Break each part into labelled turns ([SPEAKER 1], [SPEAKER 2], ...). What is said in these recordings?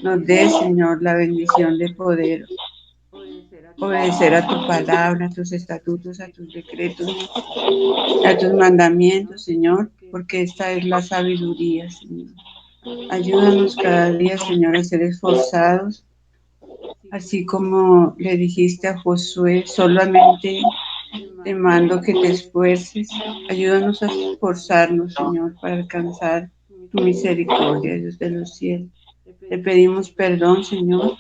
[SPEAKER 1] nos dé, Señor, la bendición de poder obedecer a tu palabra, a tus estatutos, a tus decretos, a tus mandamientos, Señor, porque esta es la sabiduría, Señor. Ayúdanos cada día, Señor, a ser esforzados, así como le dijiste a Josué, solamente te mando que te esfuerces. Ayúdanos a esforzarnos, Señor, para alcanzar tu misericordia, Dios de los cielos. Te pedimos perdón, Señor,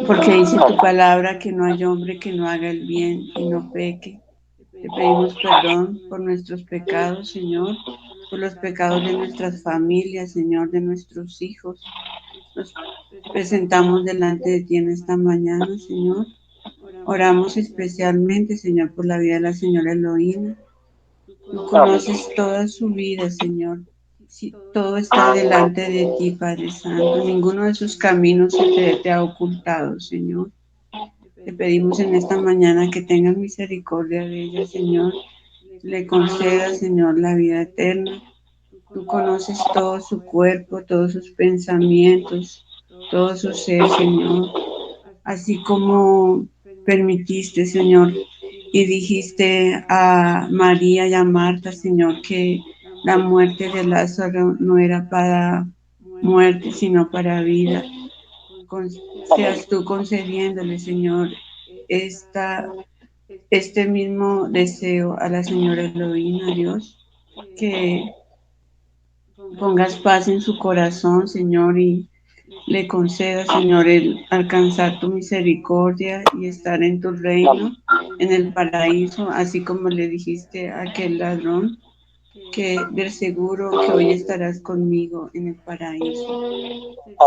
[SPEAKER 1] porque dice tu palabra que no hay hombre que no haga el bien y no peque. Te pedimos perdón por nuestros pecados, Señor, por los pecados de nuestras familias, Señor, de nuestros hijos. Nos presentamos delante de ti en esta mañana, Señor. Oramos especialmente, Señor, por la vida de la señora Eloína. Tú conoces toda su vida, Señor. Sí, todo está delante de ti, Padre Santo. Ninguno de sus caminos te ha ocultado, Señor. Te pedimos en esta mañana que tengas misericordia de ella, Señor. Le conceda, Señor, la vida eterna. Tú conoces todo su cuerpo, todos sus pensamientos, todo su ser, Señor. Así como permitiste, Señor, y dijiste a María y a Marta, Señor, que la muerte de Lázaro no era para muerte, sino para vida. Seas tú concediéndole, Señor, esta, este mismo deseo a la señora Eloína, Dios, que pongas paz en su corazón, Señor, y le conceda, Señor, el alcanzar tu misericordia y estar en tu reino, en el paraíso, así como le dijiste a aquel ladrón, que de seguro que hoy estarás conmigo en el paraíso.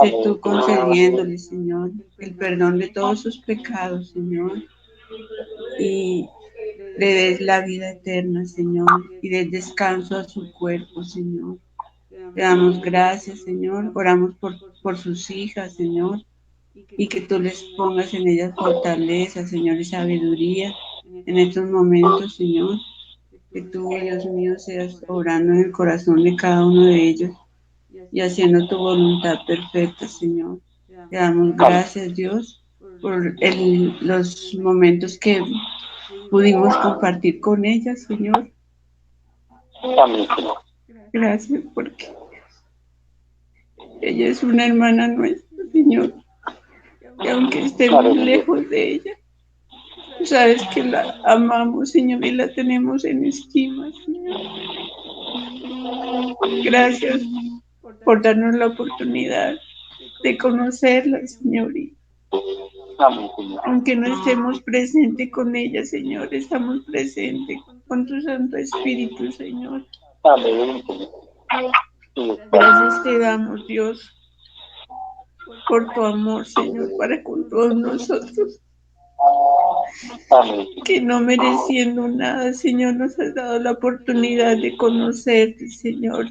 [SPEAKER 1] Sé tú concediéndole, Señor, el perdón de todos sus pecados, Señor, y le des la vida eterna, Señor, y des descanso a su cuerpo, Señor. Te damos gracias, Señor. Oramos por sus hijas, Señor, y que tú les pongas en ellas fortaleza, Señor, y sabiduría en estos momentos, Señor. Que tú, Dios mío, seas obrando en el corazón de cada uno de ellos y haciendo tu voluntad perfecta, Señor. Te damos gracias, Dios, por los momentos que pudimos compartir con ella, Señor. Gracias porque ella es una hermana nuestra, Señor. Y aunque estemos lejos de ella, tú sabes que la amamos, Señor, y la tenemos en estima, Señor. Gracias por darnos la oportunidad de conocerla, Señor. Y aunque no estemos presentes con ella, Señor, estamos presentes con tu Santo Espíritu, Señor. Gracias te damos, Dios, por tu amor, Señor, para con todos nosotros. Que no mereciendo nada, Señor, nos has dado la oportunidad de conocerte, Señor.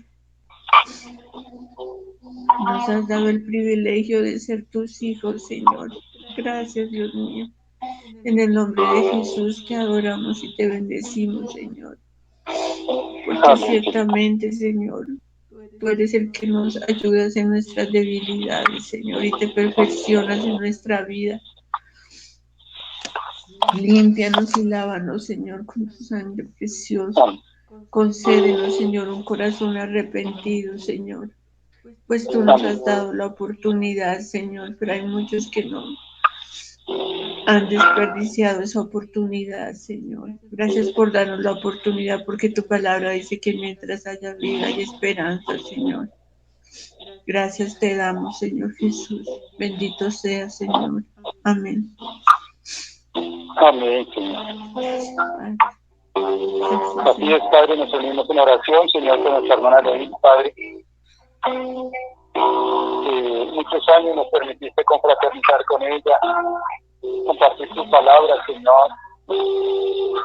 [SPEAKER 1] Nos has dado el privilegio de ser tus hijos, Señor. Gracias, Dios mío. En el nombre de Jesús te adoramos y te bendecimos, Señor. Porque ciertamente, Señor, tú eres el que nos ayudas en nuestras debilidades, Señor, y te perfeccionas en nuestra vida. Límpianos y lávanos, Señor, con tu sangre preciosa. Concédenos, Señor, un corazón arrepentido, Señor. Pues tú nos has dado la oportunidad, Señor, pero hay muchos que no han desperdiciado esa oportunidad, Señor. Gracias por darnos la oportunidad, porque tu palabra dice que mientras haya vida y esperanza, Señor. Gracias te damos, Señor Jesús. Bendito seas, Señor. Amén.
[SPEAKER 2] Amén, Señor. Así es, Padre, nos unimos en oración, Señor, con nuestra hermana Levín, Padre. Muchos años nos permitiste confraternizar con ella, compartir tu palabra, Señor,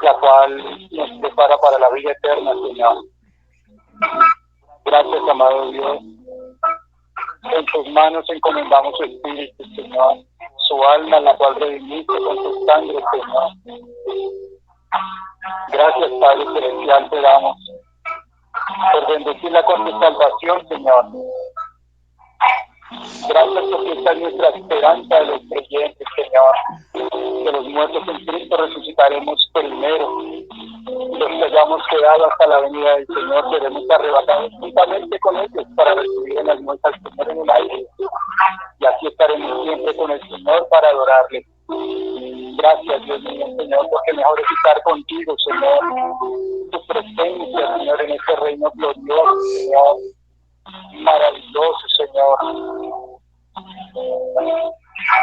[SPEAKER 2] la cual nos prepara para la vida eterna, Señor. Gracias, amado Dios. En tus manos encomendamos su espíritu, Señor, su alma, la cual redimiste con tu sangre, Señor. Gracias, Padre Celestial, te damos por bendecirla con tu salvación, Señor. Gracias porque esta es nuestra esperanza de los creyentes, Señor. De los muertos en Cristo resucitaremos primero. Los que hayamos quedado hasta la venida del Señor seremos arrebatados juntamente con ellos para recibir en las nuevas al Señor en el aire. Y así estaremos siempre con el Señor para adorarle. Gracias, Dios mío, Señor, porque mejor es estar contigo, Señor. Tu presencia, Señor, en este reino glorioso, Señor. Maravilloso, Señor.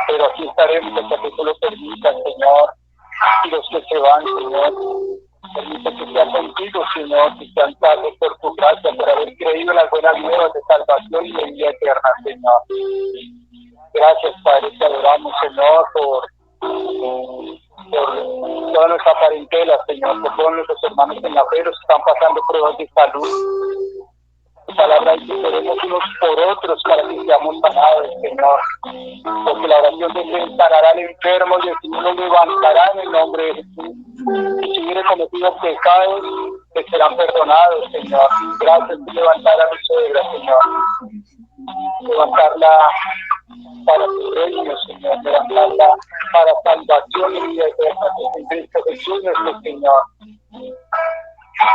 [SPEAKER 2] Pero aquí estaremos hasta que tú lo permitas, Señor. Y los que se van, Señor, permite que sea contigo, Señor, que sean salvos por tu gracia, por haber creído en las buenas nuevas de salvación y de vida eterna, Señor. Gracias, Padre, te adoramos, Señor, por toda nuestra parentela, Señor, por todos nuestros hermanos en la fe, los que están pasando pruebas de salud. Tu palabra dice que oremos unos por otros para que seamos sanados, Señor. Porque la oración de Dios sanará al enfermo y el Señor lo levantará en el nombre de Jesús. Y si hubiere cometido pecados, que serán perdonados, Señor. Gracias por levantar a mi suegra, Señor. Levantarla para tu reino, Señor. Levantarla para salvación y vida eterna en Cristo Jesús, nuestro Señor. Tu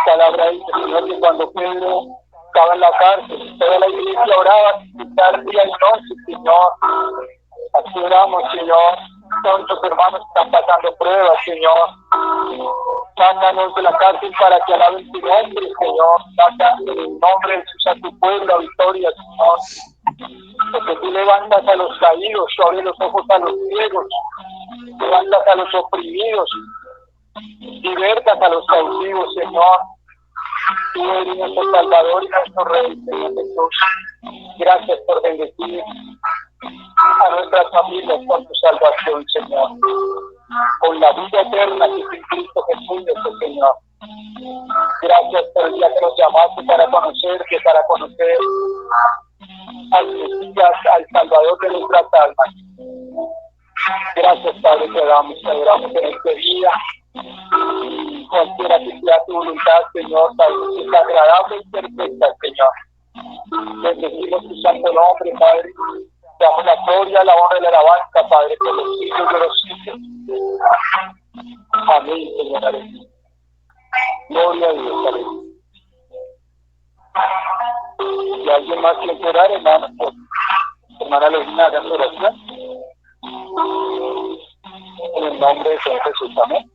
[SPEAKER 2] palabra dice, Señor, que cuando Pedro estaba en la cárcel, toda la iglesia oraba dar día y noche, Señor. Así oramos, Señor. Todos nuestros hermanos están pasando pruebas, Señor. Sácanos de la cárcel para que alaben tu nombre, Señor. Sácanos en el nombre de Jesús a tu pueblo, a victoria, Señor. Porque tú levantas a los caídos, tú abres los ojos a los ciegos, levantas a los oprimidos, libertas a los cautivos, Señor. Tú eres nuestro Salvador y nuestro Rey, Señor Jesús. Gracias por bendecir a nuestras familias con tu salvación, Señor. Con la vida eterna que es en Cristo Jesús, nuestro Señor. Gracias por el día que nos llamaste para conocerte, para conocer al Mesías, al Salvador de nuestras almas. Gracias, Padre, te adoramos en este día. Cualquiera que sea tu voluntad, Señor, sabemos que es agradable y perfecta, Señor. Bendecimos tu santo nombre, Padre. Te damos la gloria, la honra y la alabanza, Padre, por los siglos de los siglos. Amén, Señor. Amén. Gloria a Dios, amén. ¿Y alguien más quiere orar, hermano? Hermana Lorena, hagan oración. En el nombre de Señor Jesús, amén.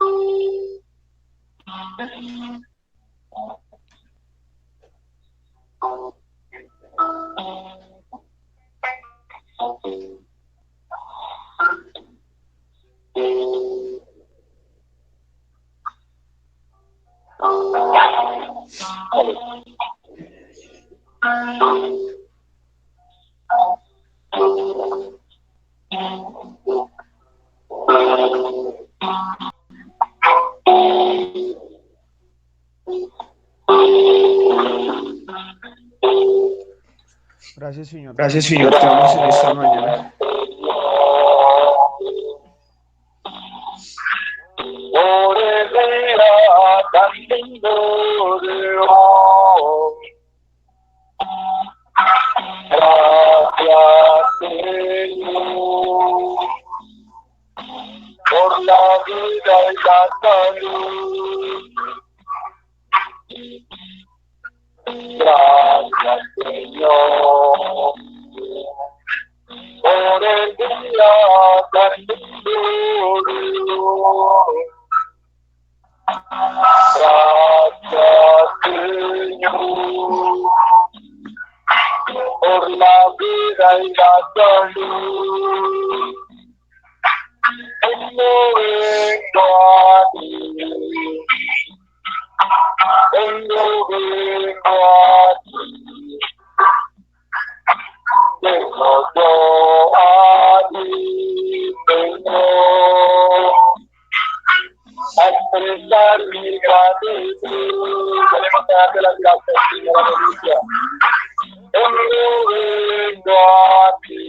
[SPEAKER 3] Gracias, Señor. Gracias, Señor. Te damos en esta mañana.
[SPEAKER 2] Por el día tan lindo de hoy. Gracias, Señor, por la vida y la salud. Gracias, Señor, por el día tan lindo de hoy. Gracias, Señor, por la vida y la salud. Vengo a ti, vengo a ti, vengo yo a ti, vengo a expresar mi gratitud. Queremos darte las gracias, Señor, aleluya. Vengo a ti,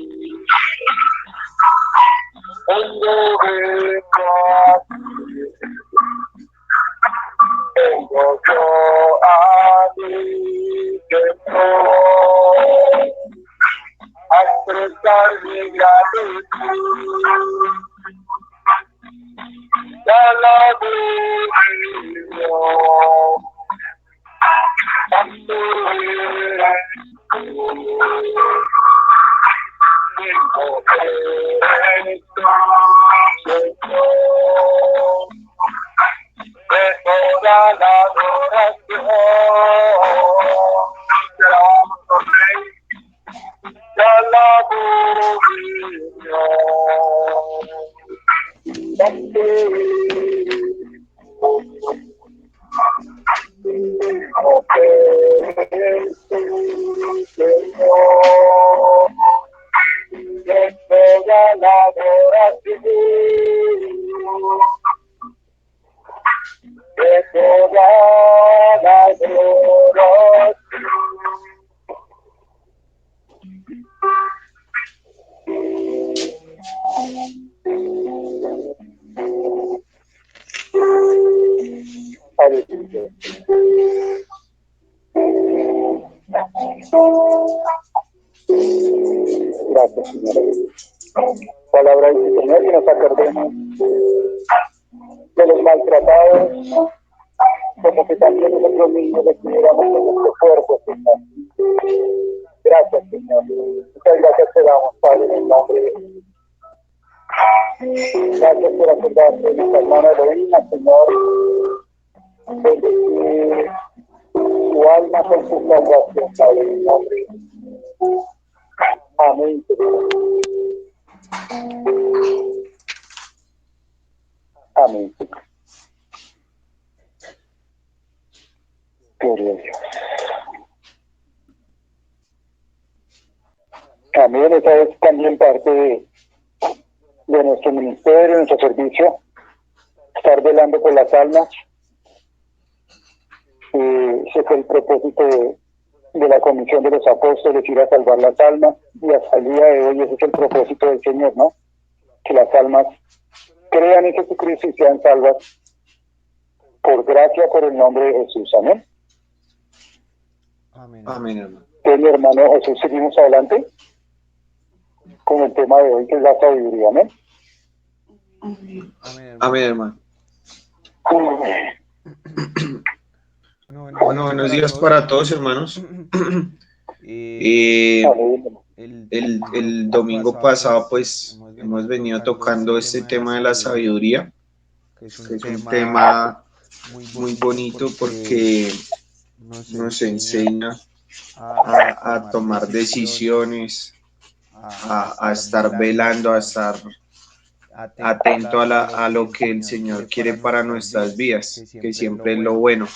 [SPEAKER 2] vengo a ti, vengo yo a ti, vengo a expresar expresar mi gratitud. Te alabo, Dios. Santo eres tú. Digno eres tú, Señor, de toda la adoración. Te alabamos, oh Rey. Te alabo, Dios. Santo eres tú, Señor, de toda la adoración, de toda la adoración. Aleluya. Gracias, Señor. Palabra del Señor, y nos acordemos de los maltratados, como que también nosotros mismos les cuidamos con nuestro cuerpo, Señor. Gracias, Señor. Muchas gracias te damos, Padre, en el nombre de Jesús. Gracias por acordarte de nuestra hermana Eloína, Señor. Bendecir su alma con su salvación, Padre, en el nombre de Jesús. Amén, Señor. Amén, Señor. Gloria a Dios. Amén, esa es también parte de nuestro ministerio, de nuestro servicio, estar velando por las almas. Ese fue el propósito de la Comisión de los Apóstoles, ir a salvar las almas, y hasta el día de hoy ese es el propósito del Señor, ¿no? Que las almas crean en Jesucristo y sean salvas por gracia, por el nombre de Jesús. Amén.
[SPEAKER 3] Amén.
[SPEAKER 4] Amén, hermano.
[SPEAKER 2] Entonces, mi hermano Jesús, seguimos adelante con el tema de hoy, que es la sabiduría. Amén.
[SPEAKER 1] Amén.
[SPEAKER 4] Amén, hermano. Bueno, buenos días para todos, hermanos. El domingo pasado, pues, hemos venido tocando este tema de la sabiduría, que es un tema muy bonito porque nos enseña a tomar decisiones, a estar velando, a estar atento a lo que el Señor quiere para nuestras vidas, que siempre es lo bueno.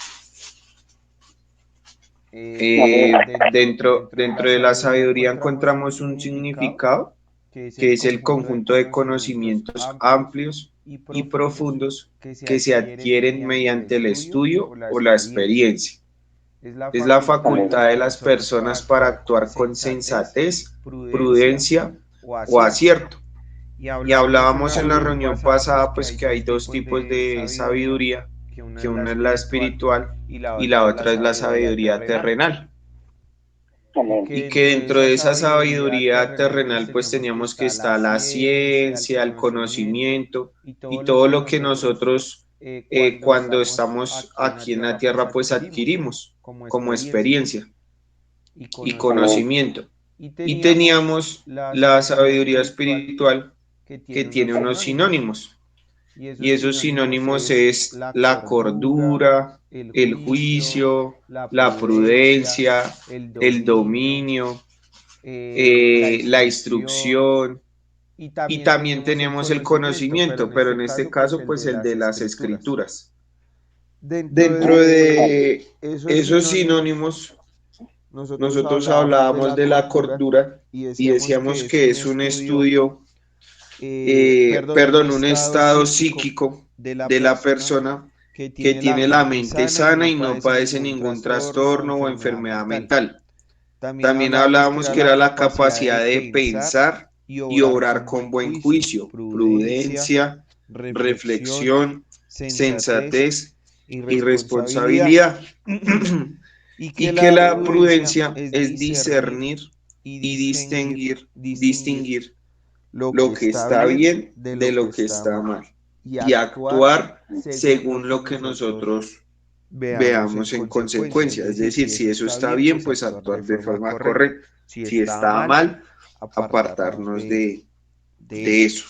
[SPEAKER 4] Dentro de la sabiduría encontramos un significado que es el conjunto de conocimientos amplios y profundos que se adquieren mediante el estudio o la experiencia. Es la facultad de las personas para actuar con sensatez, prudencia o acierto. Y hablábamos en la reunión pasada pues que hay dos tipos de sabiduría, que una es la espiritual y la otra es la sabiduría terrenal. Y que dentro de esa sabiduría terrenal pues teníamos que estar la ciencia, el conocimiento y todo lo que nosotros cuando estamos aquí en la tierra pues adquirimos como experiencia y conocimiento. Y teníamos la sabiduría espiritual que tiene unos sinónimos. Y esos sinónimos es la cordura, el juicio, la prudencia, el dominio, la instrucción, y también tenemos el conocimiento, pero en este caso pues el de las escrituras. Dentro de esos sinónimos nosotros hablábamos de la cordura y decíamos que es un estudio, un estado psíquico de la persona que tiene la mente sana y no padece ningún trastorno o enfermedad mental. También hablábamos que era la capacidad de pensar y obrar con buen juicio, prudencia, reflexión, sensatez y responsabilidad. Y que la prudencia es discernir y distinguir lo que está bien de lo que está mal y actuar según lo que nosotros veamos en consecuencia. Es decir, si eso está bien, pues actuar de forma correcta. Si está mal, apartarnos de eso.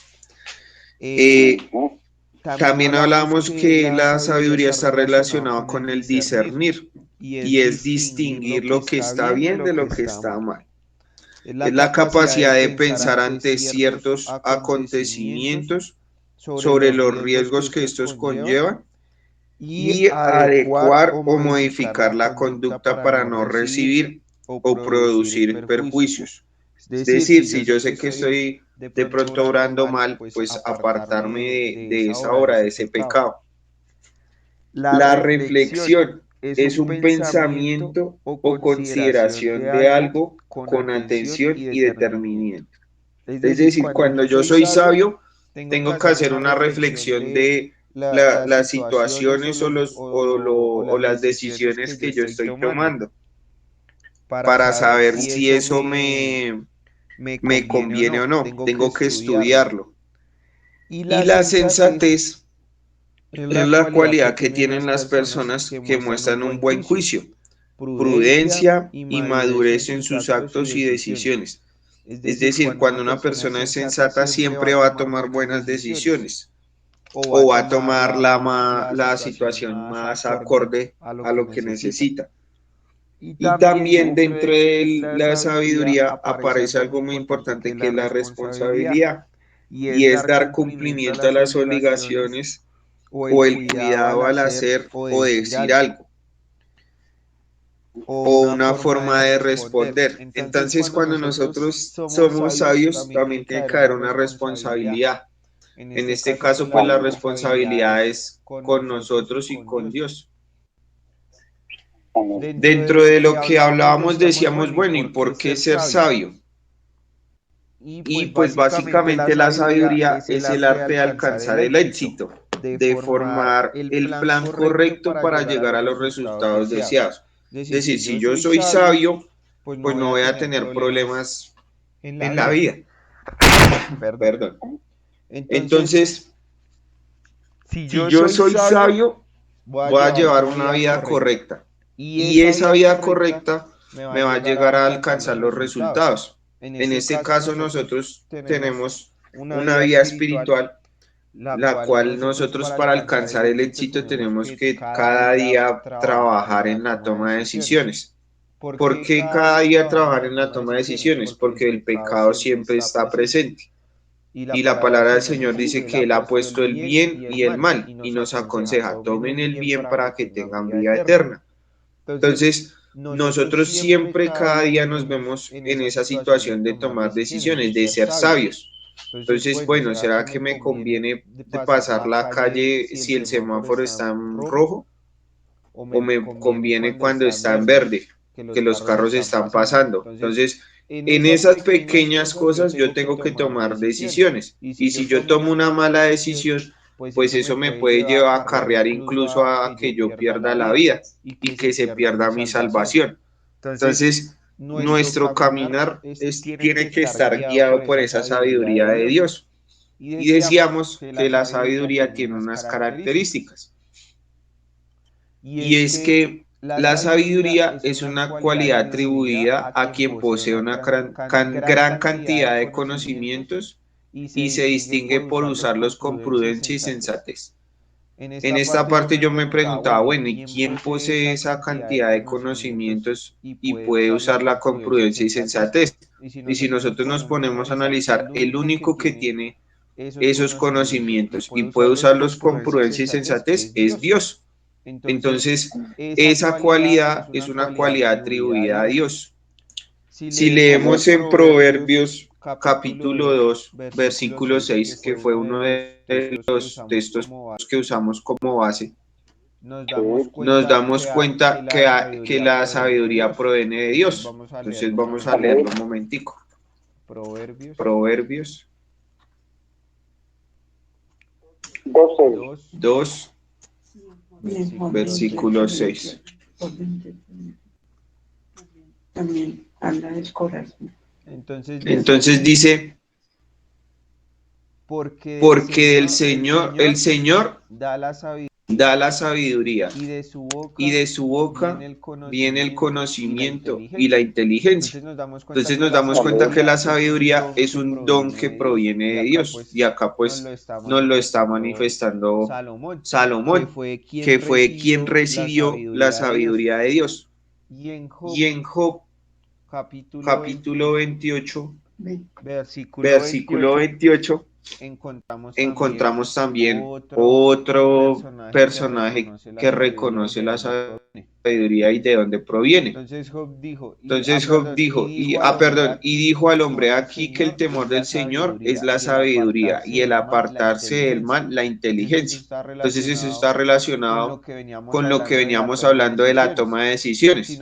[SPEAKER 4] También hablamos que la sabiduría está relacionada con el discernir y es distinguir lo que está bien de lo que está mal. Es la capacidad de pensar ante ciertos acontecimientos sobre los riesgos que estos conllevan y adecuar o modificar la conducta para no recibir o producir perjuicios. Es decir, si yo sé que estoy de pronto obrando mal, pues apartarme de esa obra, de ese pecado. La reflexión es un pensamiento o consideración de algo con atención y determinamiento. Es decir, cuando yo soy sabio, tengo que hacer una reflexión de las situaciones o las decisiones que yo estoy tomando para saber si eso me conviene o no. Tengo que estudiarlo. Y la sensatez es la cualidad que tienen las personas que muestran un buen juicio, prudencia y madurez en sus actos y decisiones. Es decir, cuando una persona es sensata siempre va a tomar buenas decisiones o va a tomar la situación más acorde a lo que necesita. Y también dentro de la sabiduría aparece algo muy importante que es la responsabilidad y es dar cumplimiento a las obligaciones o el cuidado al hacer o decir algo o una forma de responder. Entonces, cuando nosotros somos sabios, también tiene que haber una responsabilidad. En este caso, pues la responsabilidad es con nosotros y con Dios. Dentro de lo que hablábamos decíamos, bueno, ¿y por qué ser sabio? Y pues básicamente la sabiduría es el arte de alcanzar el éxito, de formar el plan correcto para llegar a los resultados deseados. Es decir, si yo soy sabio, pues no voy a tener problemas en la vida. Perdón. Entonces, si yo soy sabio, voy a llevar una vida correcta. Y esa vida correcta me va a llegar a alcanzar los resultados. En este caso nosotros tenemos una vida espiritual, la cual nosotros para alcanzar el éxito tenemos que cada día trabajar en la toma de decisiones. ¿Por qué cada día trabajar en la toma de decisiones? Porque el pecado siempre está presente. Y la palabra del Señor dice que Él ha puesto el bien y el mal y nos aconseja, tomen el bien para que tengan vida eterna. Entonces, nosotros siempre cada día nos vemos en esa situación de tomar decisiones, de ser sabios. Entonces, bueno, ¿será que me conviene de pasar la calle si el semáforo está en rojo? ¿O me conviene cuando está en verde, que los carros están pasando? Entonces, en esas pequeñas cosas yo tengo que tomar decisiones. Y si yo tomo una mala decisión, pues eso me puede llevar a acarrear incluso a que yo pierda la vida y que se pierda mi salvación. Entonces, nuestro caminar tiene que estar guiado por esa sabiduría de Dios. Y decíamos que la sabiduría tiene unas características. Y es que la sabiduría es una cualidad atribuida a quien posee una gran cantidad de conocimientos y se distingue por usarlos con prudencia y sensatez. En esta parte yo me preguntaba, bueno, ¿y quién posee esa cantidad de conocimientos y puede usarla con prudencia y sensatez? Y si nosotros nos ponemos a analizar, el único que tiene esos conocimientos y puede usarlos con prudencia y sensatez es Dios. Entonces, esa cualidad es una cualidad atribuida a Dios. Si leemos en Proverbios capítulo 2, versículo 6, que fue uno de los textos que usamos como base, nos damos cuenta que la sabiduría proviene de Dios. Entonces vamos a leerlo un momentico. Proverbios 2, versículo 6.
[SPEAKER 1] También habla del corazón.
[SPEAKER 4] Entonces dice, porque el Señor da la sabiduría y de su boca viene el conocimiento y la inteligencia. Entonces nos damos cuenta que la sabiduría es un don que proviene de Dios. Y acá pues nos lo está manifestando Salomón, que fue quien recibió la sabiduría de Dios. Y en Job capítulo 28, versículo 28, encontramos también otro personaje que reconoce la sabiduría y de dónde proviene. Entonces Job dijo, y dijo al hombre, aquí que el temor del Señor es la sabiduría y el apartarse del mal, la inteligencia. Entonces eso está relacionado con lo que veníamos hablando de la toma de decisiones.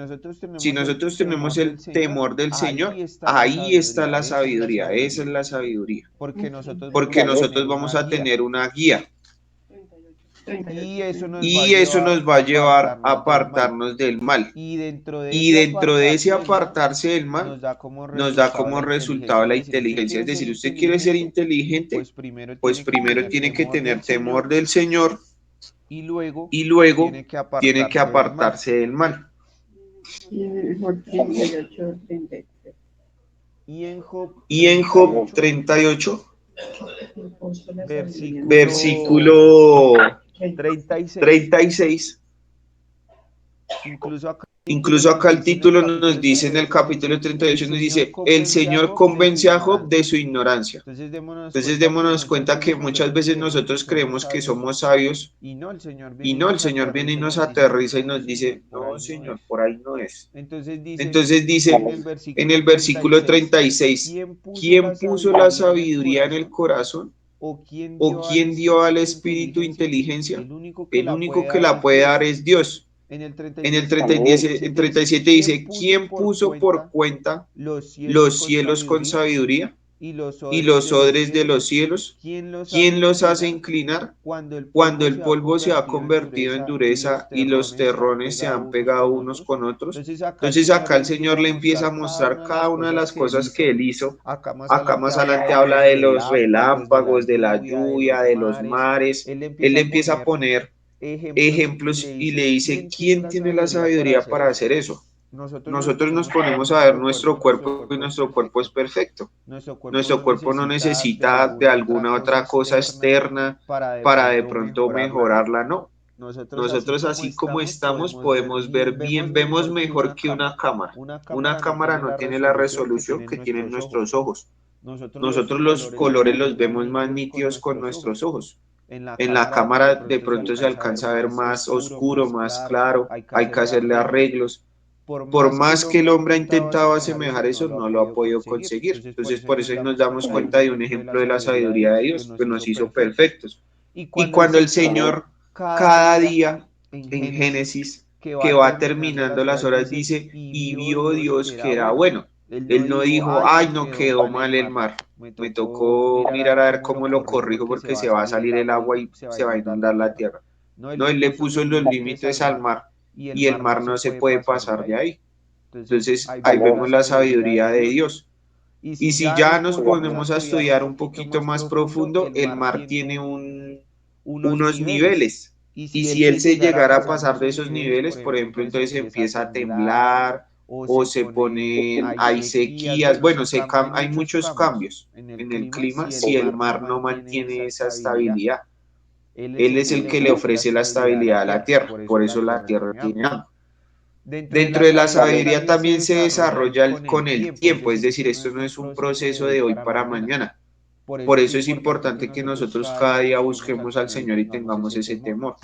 [SPEAKER 4] Si nosotros tenemos el temor del Señor, ahí está la sabiduría, esa es la sabiduría, porque nosotros vamos a tener una guía. Y eso nos va a llevar a apartarnos del mal. Y dentro de ese apartarse del mal, nos da como resultado la inteligencia. Es decir, usted quiere ser inteligente, pues primero tiene que tener temor del Señor y luego tiene que apartarse del mal. Y en Job 38, versículo 36, incluso acá el título nos dice, en el capítulo 38 nos dice, el Señor convence a Job de su ignorancia. Entonces démonos cuenta que muchas veces nosotros creemos que somos sabios y no, el Señor viene y nos aterriza y nos dice, no, Señor, por ahí no es. Entonces dice en el versículo 36, ¿quién puso la sabiduría en el corazón? ¿O quién dio al espíritu inteligencia? El único que la puede dar es Dios. En el 37 dice, ¿quién puso por cuenta los cielos con sabiduría? Y los odres de los cielos, ¿quién los hace inclinar? Cuando el polvo se ha convertido en dureza y los terrones se han pegado unos con otros. Entonces acá el Señor le empieza a mostrar cada una de las cosas que Él hizo. Acá más adelante habla de los relámpagos, de la lluvia, de los mares. Él le empieza a poner ejemplos y le dice, ¿quién tiene la sabiduría para hacer eso? Nosotros nos ponemos a ver nuestro cuerpo y nuestro cuerpo es perfecto. Nuestro cuerpo no necesita de alguna otra cosa externa para de pronto mejorarla, no. Nosotros así como estamos podemos ver bien, vemos mejor que una cámara. Una cámara no tiene la resolución que tienen nuestros ojos. Nosotros los colores los vemos más nítidos con nuestros ojos. En la cámara de pronto se alcanza a ver más oscuro, más claro, hay que hacerle arreglos. Por más que el hombre ha intentado asemejar eso, no lo ha podido conseguir. Entonces, por eso nos damos cuenta de un ejemplo de la sabiduría de Dios, que nos hizo perfectos. Y cuando el Señor, cada día, en Génesis, que va terminando las horas, dice, y vio Dios que era bueno. Él no dijo, ay, no quedó mal el mar. Me tocó mirar a ver cómo lo corrijo porque se va a salir el agua y se va a inundar la tierra. No, él le puso los límites al mar y el mar no se puede pasar de ahí. Entonces ahí vemos la sabiduría de Dios. Y si ya nos ponemos a estudiar un poquito más profundo, el mar tiene unos niveles. Y si él se llegara a pasar de esos niveles, por ejemplo, entonces empieza a temblar o se ponen, hay sequías, bueno, hay muchos cambios en el clima si el mar no mantiene esa estabilidad. Él es el que le ofrece la estabilidad a la tierra, por eso la tierra tiene agua. Dentro de la sabiduría también se desarrolla con el tiempo, es decir, esto no es un proceso de hoy para mañana. Por eso es importante que nosotros cada día busquemos al Señor y tengamos ese temor.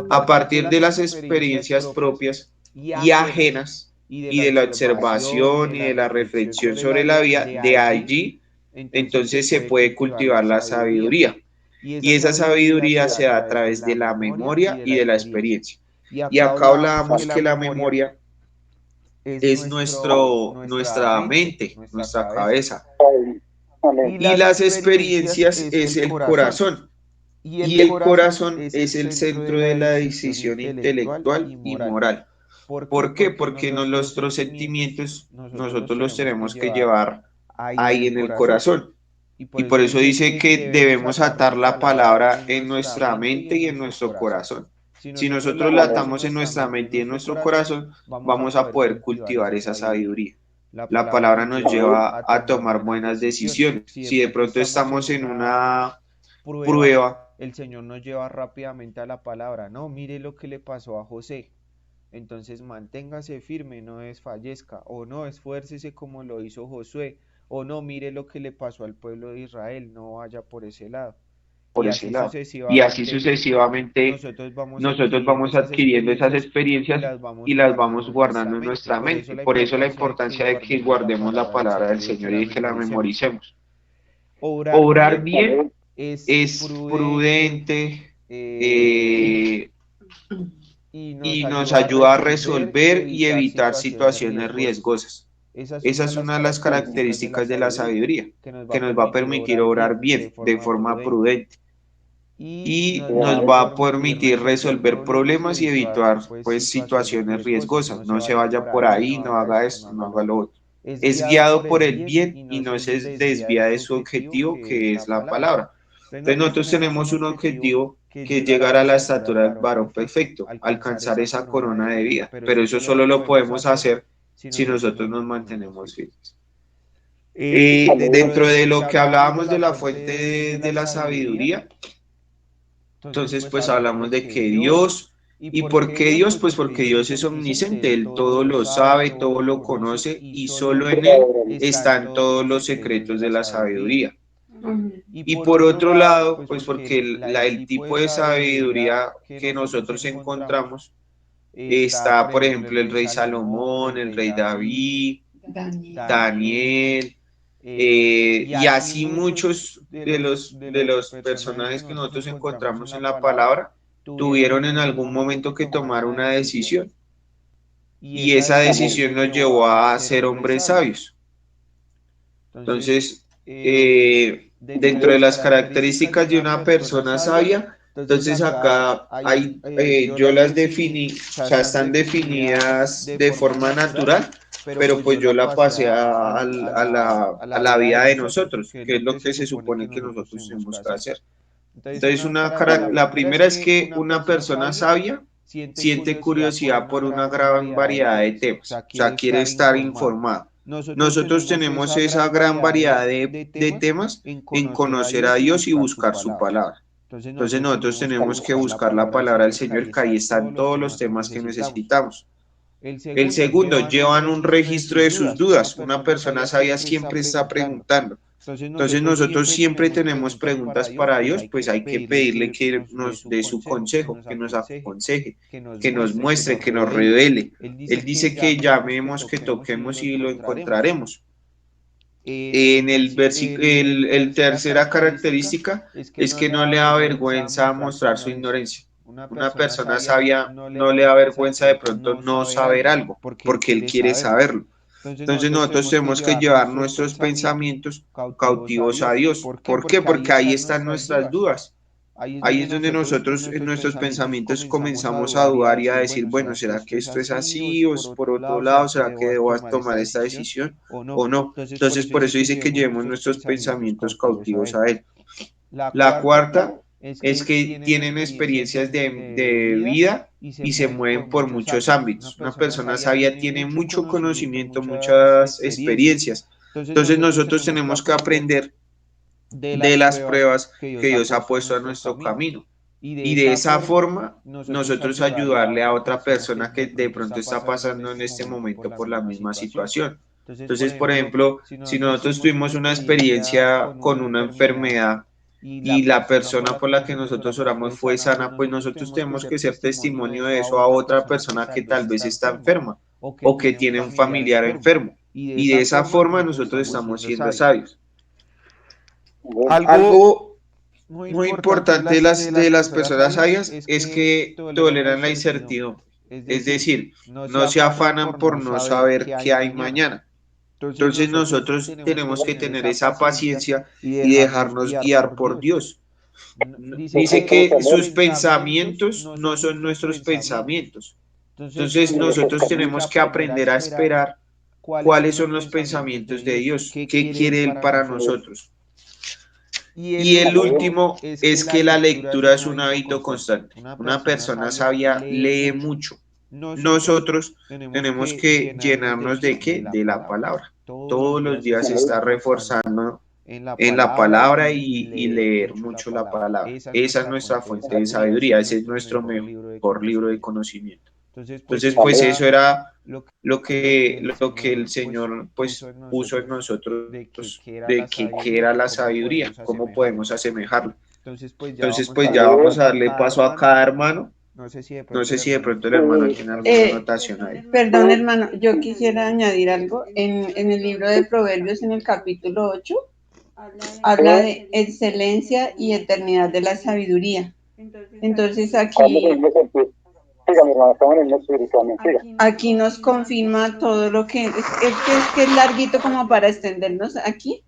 [SPEAKER 4] A partir de las experiencias propias y ajenas y de la observación y de la reflexión sobre la vida, de allí entonces se puede cultivar la sabiduría. Y esa sabiduría se da a través de la memoria y de la experiencia. Y acá hablábamos que la memoria es nuestra mente, nuestra cabeza. Y las experiencias es el corazón. Y el corazón es el centro de la decisión intelectual y moral. ¿Por qué? Porque nuestros sentimientos nosotros los tenemos que llevar hay en el corazón. Y por eso dice que debemos atar la palabra en nuestra mente y en nuestro corazón. Si nosotros la atamos en nuestra mente y en nuestro corazón, vamos a poder cultivar esa sabiduría. La palabra nos lleva a tomar buenas decisiones. Si de pronto estamos en una prueba,
[SPEAKER 3] el Señor nos lleva rápidamente a la palabra. No, mire lo que le pasó a José. Entonces manténgase firme, no desfallezca, o no, esfuércese como lo hizo Josué, o no, mire lo que le pasó al pueblo de Israel, no vaya por ese lado.
[SPEAKER 4] por ese lado. Y así sucesivamente, nosotros vamos adquiriendo esas experiencias y las vamos guardando en nuestra mente. Por eso la importancia de que guardemos la palabra del Señor y de que la memoricemos. Obrar bien es prudente y nos ayuda a resolver y evitar situaciones riesgosas. Esa es una de las características de la sabiduría, que nos va a permitir obrar bien, de forma prudente, y nos va a permitir resolver problemas y evitar pues situaciones riesgosas. No se vaya por ahí, no haga esto, no haga lo otro. Es guiado por el bien y no se desvía de su objetivo, que es la palabra. Entonces nosotros tenemos un objetivo que es llegar a la estatura del varón perfecto, alcanzar esa corona de vida, pero eso solo lo podemos hacer si nosotros nos mantenemos firmes. Dentro de lo que hablábamos de la fuente de la sabiduría, entonces pues hablamos de que Dios, ¿y por qué Dios? Pues porque Dios es omnisciente, Él todo lo sabe, todo lo conoce y solo en Él están todos los secretos de la sabiduría. Y por otro lado, pues porque el tipo de sabiduría que nosotros encontramos está, por ejemplo, el rey Salomón, el rey David, Daniel, y así muchos de los personajes que nosotros encontramos en la palabra tuvieron en algún momento que tomar una decisión. Y esa decisión nos llevó a ser hombres sabios. Entonces, dentro de las características de una persona sabia, entonces acá yo las definí, o sea, están definidas de forma natural, pero pues yo la pasé a la vida de nosotros, que es lo que se supone que nosotros tenemos que hacer. Entonces, la primera es que una persona sabia siente curiosidad por una gran variedad de temas, o sea, quiere estar informado. Nosotros tenemos esa gran variedad de temas en conocer a Dios y buscar su palabra. Entonces nosotros tenemos que buscar la palabra del Señor, que ahí están todos los temas que necesitamos. El segundo, llevan un registro de sus dudas. Una persona sabia siempre está preguntando. Entonces nosotros siempre tenemos preguntas para Dios, pues hay que pedirle que nos dé su consejo, que nos aconseje, que nos muestre, que nos revele. Él dice que llamemos, que toquemos y lo encontraremos. En el versículo, el tercera característica es que no le da vergüenza mostrar su ignorancia. Una persona sabia no le da vergüenza de pronto no saber algo, porque él quiere saberlo. Entonces nosotros tenemos que llevar nuestros pensamientos cautivos a Dios. ¿Por qué? Porque ahí están nuestras dudas. Ahí es donde nosotros en nuestros pensamientos comenzamos a dudar y a decir, bueno, ¿será que esto es así? ¿O es por otro lado? ¿Será que debo tomar esta decisión o no? Entonces por eso dice que llevemos nuestros pensamientos cautivos a Él. La cuarta es que tienen experiencias de vida y se mueven por muchos ámbitos. Una persona sabia tiene mucho conocimiento, muchas experiencias. Entonces nosotros tenemos que aprender de las pruebas que Dios ha puesto a nuestro camino. Y de esa forma nosotros ayudarle a otra persona que de pronto está pasando en este momento por la misma situación. Entonces, por ejemplo, si nosotros tuvimos una experiencia con una enfermedad y la persona por la que nosotros oramos fue sana, pues nosotros tenemos que ser testimonio de eso a otra persona que tal vez está enferma o que tiene un familiar enfermo. Y de esa forma nosotros estamos siendo sabios. Algo muy importante de las personas sabias es que toleran la incertidumbre. Es decir, no se afanan por no saber qué hay mañana. Entonces nosotros tenemos que tener esa paciencia y dejarnos guiar por Dios. Dice que sus pensamientos no son nuestros pensamientos. Entonces nosotros tenemos que aprender a esperar cuáles son los pensamientos de Dios, qué quiere Él para nosotros. Y el último es que la lectura es un hábito constante. Una persona sabia lee mucho. Nosotros tenemos que llenarnos de ¿qué? De la palabra. Todos los días estar reforzando en la palabra y leer mucho la palabra. Esa es nuestra fuente de sabiduría, ese es nuestro mejor libro de conocimiento. Entonces, pues eso era lo que el Señor pues puso en nosotros de qué era la sabiduría, cómo podemos asemejarlo. Entonces, pues ya vamos a darle paso a cada hermano. No sé si de pronto el hermano tiene alguna anotación ahí.
[SPEAKER 1] Perdón, hermano, yo quisiera añadir algo. En el libro de Proverbios, en el capítulo 8, habla de excelencia y eternidad de la sabiduría. Entonces aquí nos confirma todo lo que es larguito como para extendernos aquí,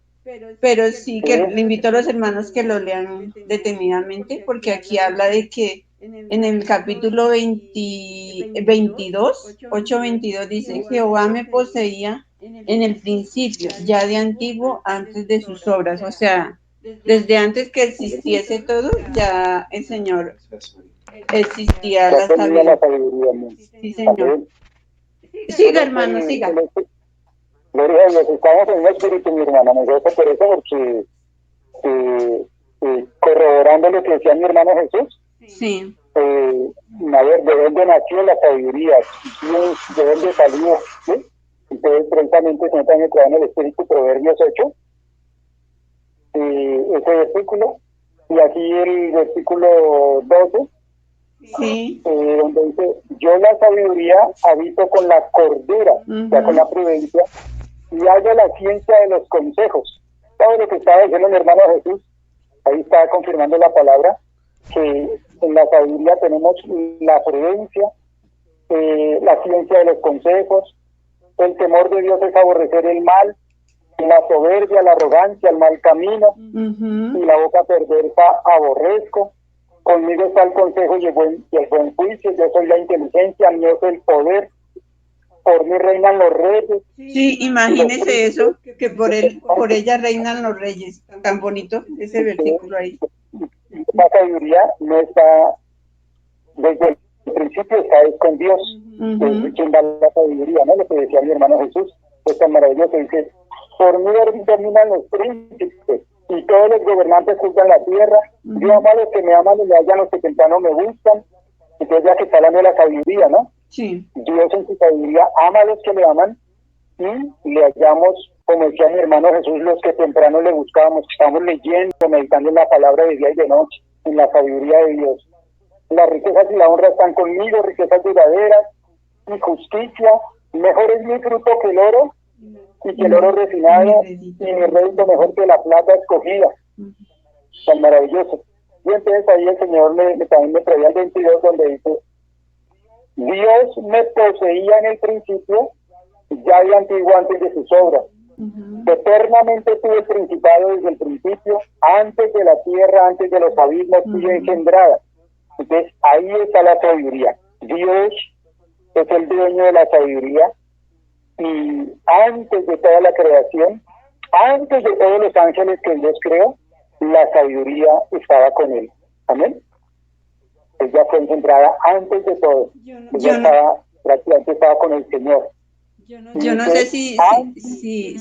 [SPEAKER 1] pero sí que le invito a los hermanos que lo lean detenidamente, porque aquí habla de que en el capítulo 22, 8:22 dice: Jehová me poseía en el principio, ya de antiguo, antes de sus obras. O sea, desde antes que existiese todo, ya el Señor existía la sabiduría. Sí, Señor. Siga, hermano, siga.
[SPEAKER 2] Gloria a Dios, estamos en un espíritu, mi hermana, me gusta por eso, porque corroborando lo que decía mi hermano Jesús,
[SPEAKER 1] sí.
[SPEAKER 2] A ver, ¿de dónde nació la sabiduría? ¿De dónde salió? ¿Sí? Entonces, precisamente se encuentra en el espíritu Proverbios 8, ese versículo, y aquí el versículo 12,
[SPEAKER 1] sí.
[SPEAKER 2] donde dice: yo la sabiduría habito con la cordura, o sea, con la prudencia, y hallo la ciencia de los consejos. ¿Sabes lo que estaba diciendo mi hermano Jesús? Ahí está confirmando la palabra, que en la sabiduría tenemos la prudencia, la ciencia de los consejos, el temor de Dios es aborrecer el mal, la soberbia, la arrogancia, el mal camino, y la boca perversa aborrezco. Conmigo está el consejo y el buen juicio, yo soy la inteligencia, mío es el poder, por mí reinan los reyes.
[SPEAKER 1] Sí, imagínese eso, que por ella reinan los reyes. Tan bonito ese versículo ahí.
[SPEAKER 2] La sabiduría no está, desde el principio está con Dios. Desde quien da la sabiduría, ¿no? Lo que decía mi hermano Jesús, es tan maravilloso, dice: por mí dominan los príncipes, y todos los gobernantes juzgan la tierra. Yo amo a los que me aman y le hallan los que temprano me buscan. Entonces ya que está hablando de la sabiduría, ¿no?
[SPEAKER 1] Sí.
[SPEAKER 2] Dios en su sabiduría ama a los que le aman y le hallamos, como decía mi hermano Jesús, los que temprano le buscábamos, que estamos leyendo, meditando en la palabra de día y de noche, en la sabiduría de Dios. Las riquezas y la honra están conmigo, riquezas duraderas y justicia. Mejor es mi fruto que el oro, y que el oro refinado, y mi rédito mejor que la plata escogida. Tan maravilloso. Y entonces ahí el Señor también me traía el 22, donde dice: Dios me poseía en el principio, ya de antiguo, antes de sus obras. Eternamente tuve el principado desde el principio, antes de la tierra, antes de los abismos, fui engendrada. Entonces ahí está la sabiduría. Dios es el dueño de la sabiduría, y antes de toda la creación, antes de todos los ángeles que Dios creó, la sabiduría estaba con él. Amén. Ella fue engendrada antes de todo. Prácticamente estaba con el Señor.
[SPEAKER 1] Yo no sé si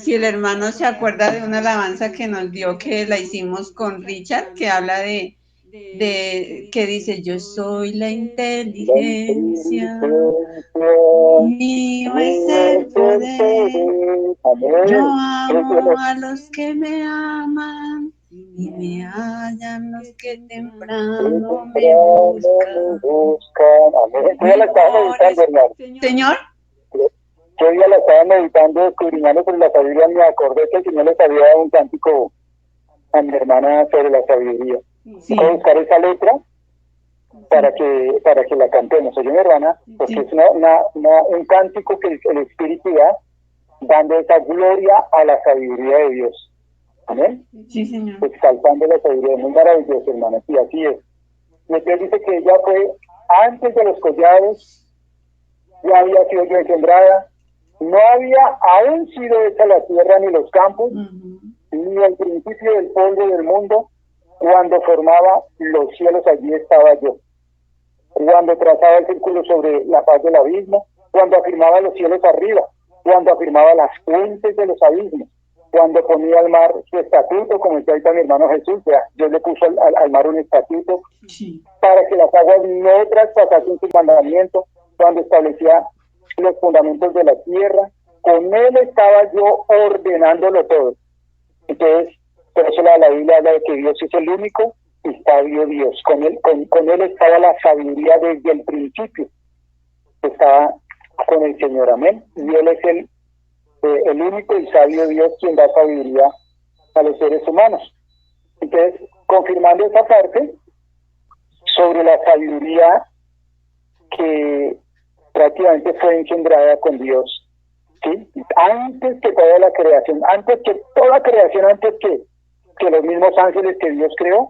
[SPEAKER 1] el hermano se acuerda de una alabanza que nos dio, que la hicimos con Richard, que habla de que dice: yo soy la inteligencia, mío es el poder, yo amo a los que me aman y me hallan los que temprano me buscan. Señor,
[SPEAKER 2] yo ya la estaba meditando, escudriñando sobre la sabiduría, me acordé que el Señor les había dado un cántico a mi hermana sobre la sabiduría.
[SPEAKER 1] Sí.
[SPEAKER 2] Voy a buscar esa letra para que la cantemos. Oye, mi hermana, porque es un cántico que el Espíritu da, dando esa gloria a la sabiduría de Dios. Amén.
[SPEAKER 1] Sí, Señor.
[SPEAKER 2] Exaltando la sabiduría, muy maravilloso, hermana. Sí, así es. Y entonces dice que ella fue antes de los collados, ya había sido yo engendrada, No había aún sido hecha la tierra ni los campos, ni el principio del polvo del mundo. Cuando formaba los cielos, allí estaba yo. Cuando trazaba el círculo sobre la faz del abismo, cuando afirmaba los cielos arriba, cuando afirmaba las fuentes de los abismos, cuando ponía al mar su estatuto, como decía ahorita mi hermano Jesús, Dios le puso al mar un estatuto, para que las aguas no traspasasen su mandamiento, cuando establecía los fundamentos de la tierra, con él estaba yo ordenándolo todo. Entonces, por eso la Biblia habla de que Dios es el único y sabio Dios. Con él estaba la sabiduría desde el principio. Estaba con el Señor, amén. Y él es el único y sabio Dios quien da sabiduría a los seres humanos. Entonces, confirmando esa parte sobre la sabiduría que prácticamente fue engendrada con Dios, ¿sí? Antes que toda la creación, antes que los mismos ángeles que Dios creó,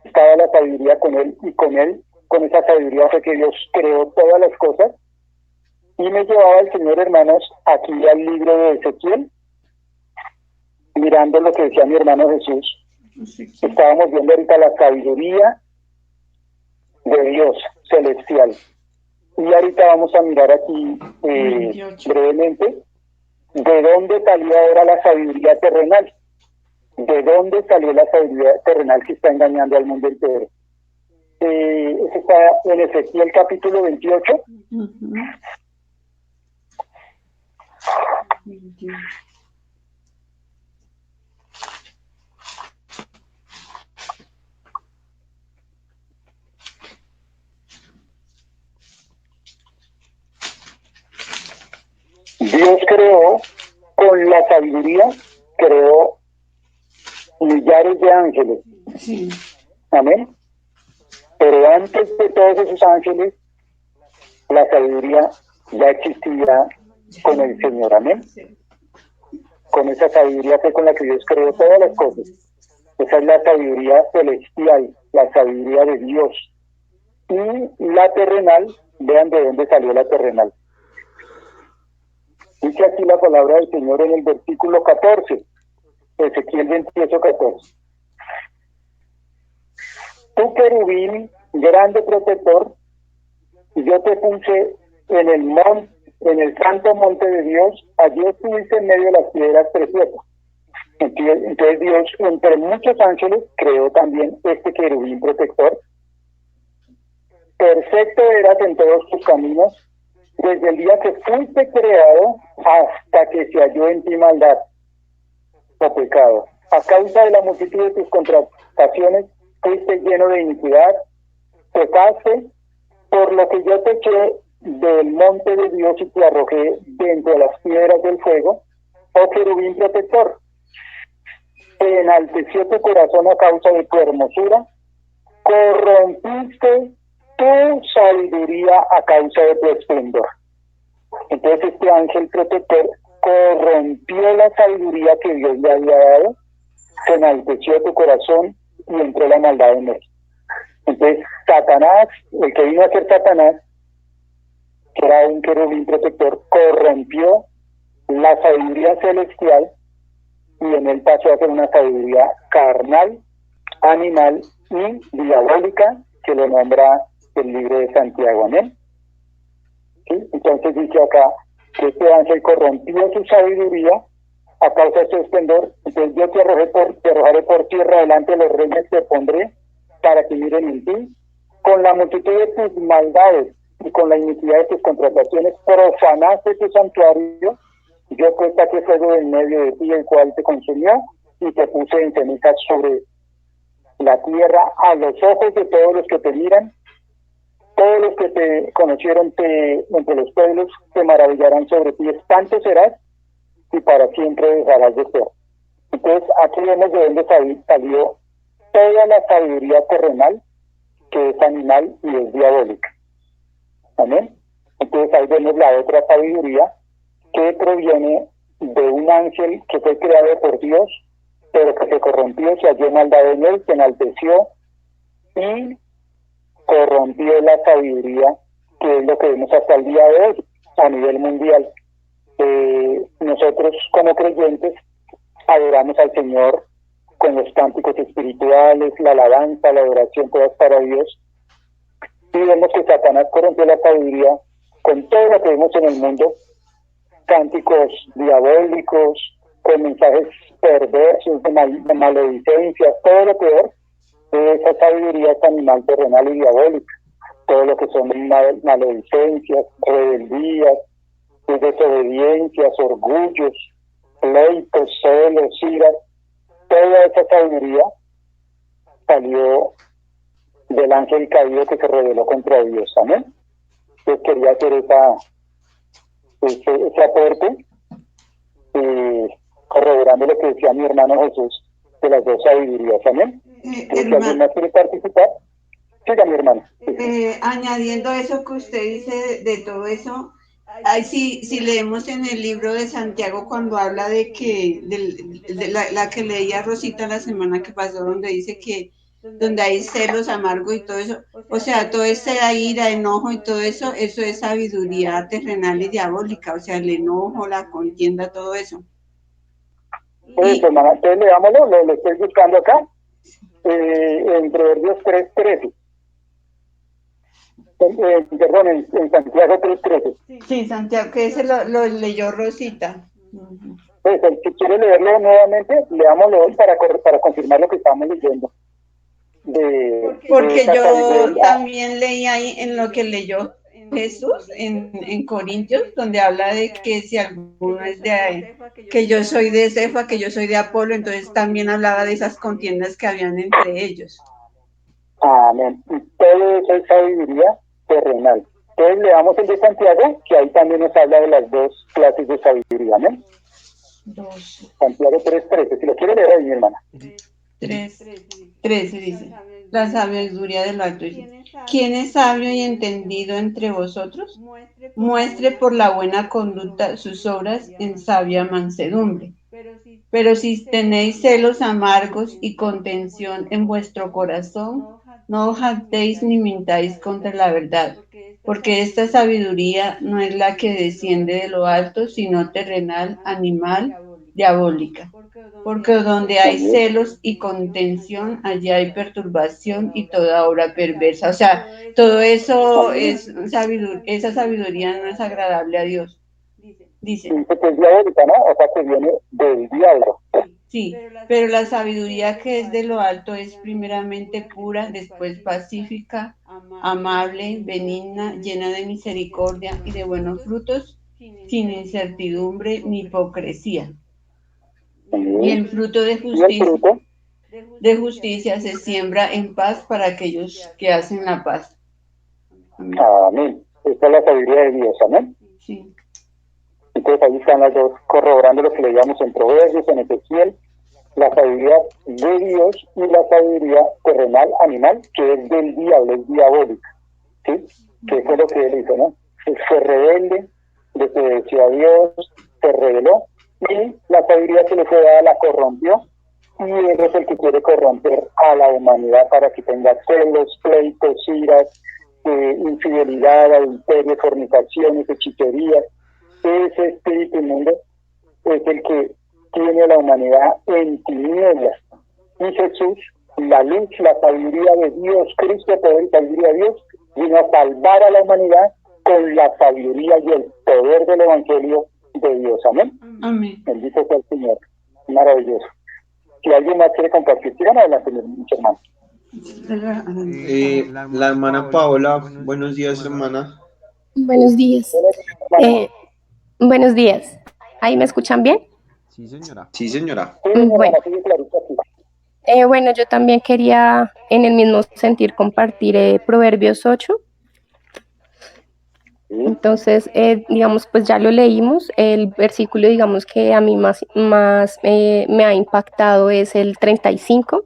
[SPEAKER 2] estaba la sabiduría con él, y con esa sabiduría fue que Dios creó todas las cosas. Y me llevaba el Señor, hermanos, aquí al libro de Ezequiel, mirando lo que decía mi hermano Jesús. Estábamos viendo ahorita la sabiduría de Dios celestial. Y ahorita vamos a mirar aquí brevemente de dónde salió ahora la sabiduría terrenal. ¿De dónde salió la sabiduría terrenal que está engañando al mundo entero? Eso está en Ezequiel capítulo 28. Dios creó con la sabiduría, creó millares de ángeles.
[SPEAKER 1] Sí.
[SPEAKER 2] Amén. Pero antes de todos esos ángeles, la sabiduría ya existía con el Señor. Amén. Con esa sabiduría fue con la que Dios creó todas las cosas. Esa es la sabiduría celestial, la sabiduría de Dios. Y la terrenal, vean de dónde salió la terrenal. Dice aquí la palabra del Señor en el versículo 14, Ezequiel 28, 14. Tú, querubín, grande protector, yo te puse en el santo monte de Dios, allí estuviste en medio de las piedras preciosas. Entonces Dios, entre muchos ángeles, creó también este querubín protector. Perfecto eras en todos tus caminos, desde el día que fuiste creado hasta que se halló en ti maldad o pecado. A causa de la multitud de tus contrataciones, fuiste lleno de iniquidad, pecaste, por lo que yo te eché del monte de Dios y te arrojé dentro de las piedras del fuego, oh querubín protector. Te enalteció tu corazón a causa de tu hermosura, corrompiste tu sabiduría a causa de tu esplendor. Entonces este ángel protector corrompió la sabiduría que Dios le había dado, se enalteció tu corazón y entró la maldad en él. Entonces Satanás, el que vino a ser Satanás, que era un querubín protector, corrompió la sabiduría celestial y en él pasó a ser una sabiduría carnal, animal y diabólica, que lo nombra el libro de Santiago. Amén. ¿Sí? Entonces dice acá que este ángel corrompió su sabiduría a causa de su esplendor. Entonces yo te arrojaré por tierra delante de los reyes, te pondré para que miren en ti. Con la multitud de tus maldades y con la iniquidad de tus contrataciones profanaste tu santuario. Yo pues saqué fuego en medio de ti, el cual te consumió, y te puse en cenizas sobre la tierra a los ojos de todos los que te miran. Todos los que te conocieron entre los pueblos se maravillarán sobre ti. Espanto serás y para siempre dejarás de ser. Entonces aquí vemos de dónde salió toda la sabiduría terrenal, que es animal y es diabólica. Amén. Entonces ahí vemos la otra sabiduría que proviene de un ángel que fue creado por Dios, pero que se corrompió, se halló maldad en él, se enalteció y corrompió la sabiduría, que es lo que vemos hasta el día de hoy a nivel mundial. nosotros como creyentes adoramos al Señor con los cánticos espirituales, la alabanza, la adoración, todas para Dios. Y vemos que Satanás corrompió la sabiduría con todo lo que vemos en el mundo, cánticos diabólicos, con mensajes perversos, de maledicencias, todo lo peor de esa sabiduría es animal, terrenal y diabólica. Todo lo que son maledicencias, rebeldías, desobediencias, orgullos, pleitos, celos, iras, toda esa sabiduría salió del ángel caído que se rebeló contra Dios. Amén. Yo quería hacer ese aporte, corroborando lo que decía mi hermano Jesús de las dos sabidurías. Amén. Si alguien más quiere participar, siga mi hermano.
[SPEAKER 1] Añadiendo eso que usted dice de todo eso, ay, si leemos en el libro de Santiago cuando habla de que, de la que leía Rosita la semana que pasó, donde dice que donde hay celos amargos y todo eso, o sea, todo ese ira, enojo y todo eso, eso es sabiduría terrenal y diabólica, o sea, el enojo, la contienda, todo eso.
[SPEAKER 2] Pues, hermana, entonces leámoslo, lo estoy buscando acá, en Proverbios 3:13. Perdón, en Santiago 3:13.
[SPEAKER 1] Sí, Santiago, que ese lo leyó Rosita.
[SPEAKER 2] Pues, si quiere leerlo nuevamente, leámoslo hoy para confirmar lo que estamos leyendo.
[SPEAKER 1] Porque yo también leí ahí en lo que leyó Jesús en Corintios, donde habla de que si alguno es que yo soy de Cefa, que yo soy de Apolo, entonces también hablaba de esas contiendas que habían entre ellos.
[SPEAKER 2] Amén. Todo eso es sabiduría terrenal. Entonces leamos el de Santiago, que ahí también nos habla de las dos clases de sabiduría. Amén. Santiago 3:13, si lo quiere leer ahí, mi hermana.
[SPEAKER 1] 3:13 dice, la sabiduría del alto dice, ¿quién es sabio y entendido entre vosotros? Muestre por la buena conducta sus obras en sabia mansedumbre. Pero si tenéis celos amargos y contención en vuestro corazón, no jactéis ni mintáis contra la verdad, porque esta sabiduría no es la que desciende de lo alto, sino terrenal, animal, diabólica. Porque donde hay celos y contención, allí hay perturbación y toda obra perversa. O sea, todo eso es sabiduría, esa sabiduría no es agradable a Dios. Dice
[SPEAKER 2] que es diabólica, ¿no? O sea, que viene del diablo.
[SPEAKER 1] Sí, pero la sabiduría que es de lo alto es primeramente pura, después pacífica, amable, benigna, llena de misericordia y de buenos frutos, sin incertidumbre ni hipocresía. Y el fruto de justicia se siembra en paz para aquellos que hacen la paz.
[SPEAKER 2] Amén. Esta es la sabiduría de Dios, amén.
[SPEAKER 1] Sí.
[SPEAKER 2] Entonces ahí están las dos, corroborando lo que leíamos en Proverbios, en Ezequiel, la sabiduría de Dios y la sabiduría terrenal, animal, que es del diablo, es diabólica, ¿sí? Que fue lo que él hizo, ¿no? Fue rebelde, desobedeció a Dios, se rebeló, y la sabiduría que le fue dada la corrompió, y él es el que quiere corromper a la humanidad para que tenga celos, pleitos, iras, infidelidad, adulterio, fornicaciones, hechicerías. Ese espíritu inmundo es el que tiene a la humanidad en tinieblas. Y Jesús, la luz, la sabiduría de Dios, Cristo, poder y sabiduría de Dios, vino a salvar a la humanidad con la sabiduría y el poder del Evangelio de Dios. Amén.
[SPEAKER 1] Amén.
[SPEAKER 2] Bendito sea el Señor. Maravilloso. Si alguien más quiere compartir, sigan adelante, mis hermanos.
[SPEAKER 4] La hermana Paola, buenos días, hermana.
[SPEAKER 5] Buenos días. Buenos días. ¿Ahí me escuchan bien?
[SPEAKER 3] Sí, señora.
[SPEAKER 4] Sí, señora.
[SPEAKER 5] Bueno, yo también quería en el mismo sentir compartir Proverbios 8. Entonces, digamos, pues ya lo leímos. El versículo, digamos, que a mí más me ha impactado es el 35,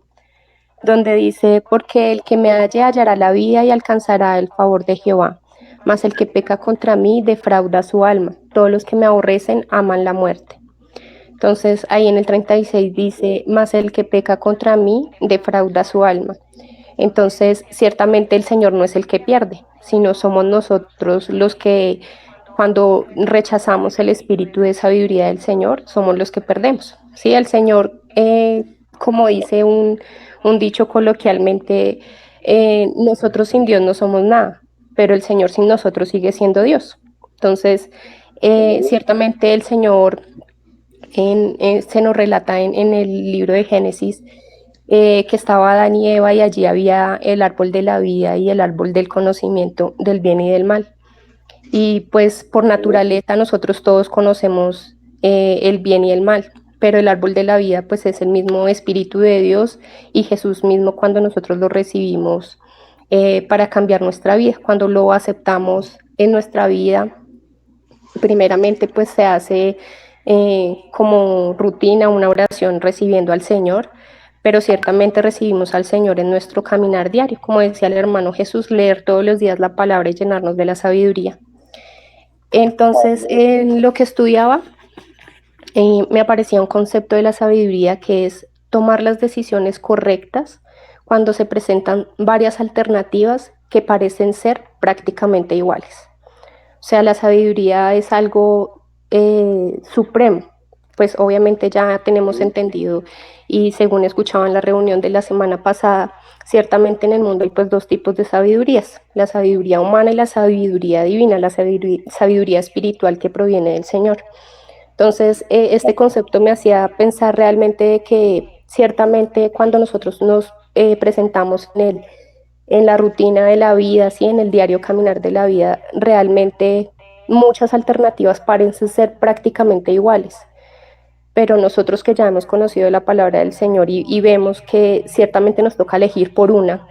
[SPEAKER 5] donde dice, porque el que me halle hallará la vida y alcanzará el favor de Jehová. Mas el que peca contra mí defrauda su alma. Todos los que me aborrecen aman la muerte. Entonces ahí en el 36 dice, mas el que peca contra mí defrauda su alma. Entonces ciertamente el Señor no es el que pierde, sino somos nosotros los que cuando rechazamos el espíritu de sabiduría del Señor, somos los que perdemos. ¿Sí? El Señor, como dice un dicho coloquialmente, nosotros sin Dios no somos nada, pero el Señor sin nosotros sigue siendo Dios. Entonces, ciertamente el Señor se nos relata en el libro de Génesis que estaba Adán y Eva y allí había el árbol de la vida y el árbol del conocimiento del bien y del mal. Y pues por naturaleza nosotros todos conocemos el bien y el mal, pero el árbol de la vida pues es el mismo Espíritu de Dios y Jesús mismo cuando nosotros lo recibimos para cambiar nuestra vida, cuando lo aceptamos en nuestra vida, primeramente pues se hace como rutina una oración recibiendo al Señor, pero ciertamente recibimos al Señor en nuestro caminar diario, como decía el hermano Jesús, leer todos los días la palabra y llenarnos de la sabiduría. Entonces, en lo que estudiaba, me aparecía un concepto de la sabiduría que es tomar las decisiones correctas cuando se presentan varias alternativas que parecen ser prácticamente iguales. O sea, la sabiduría es algo supremo. Pues obviamente ya tenemos entendido y según escuchaba en la reunión de la semana pasada, ciertamente en el mundo hay pues dos tipos de sabidurías, la sabiduría humana y la sabiduría divina, la sabiduría espiritual que proviene del Señor. Entonces, este concepto me hacía pensar realmente que ciertamente cuando nosotros nos presentamos en la rutina de la vida, ¿sí? En el diario caminar de la vida, realmente muchas alternativas parecen ser prácticamente iguales. Pero nosotros que ya hemos conocido la palabra del Señor y vemos que ciertamente nos toca elegir por una,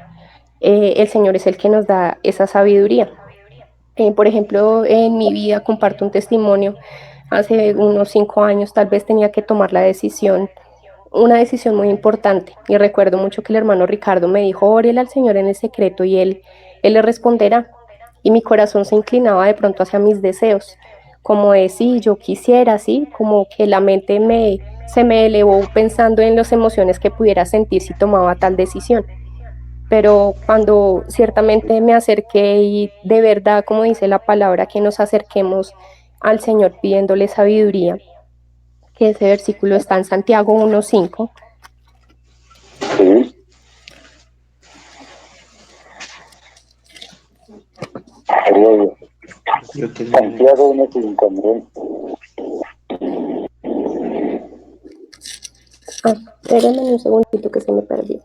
[SPEAKER 5] el Señor es el que nos da esa sabiduría. Por ejemplo, en mi vida comparto un testimonio. Hace unos 5 años tal vez tenía que tomar una decisión muy importante. Y recuerdo mucho que el hermano Ricardo me dijo, órele al Señor en el secreto y él le responderá. Y mi corazón se inclinaba de pronto hacia mis deseos, como de sí, yo quisiera, sí, como que la mente se me elevó pensando en las emociones que pudiera sentir si tomaba tal decisión. Pero cuando ciertamente me acerqué y de verdad, como dice la palabra, que nos acerquemos al Señor pidiéndole sabiduría, que ese versículo está en Santiago 1:5. Sí. Santiago 1:5. Espérenme un segundito que se me perdió.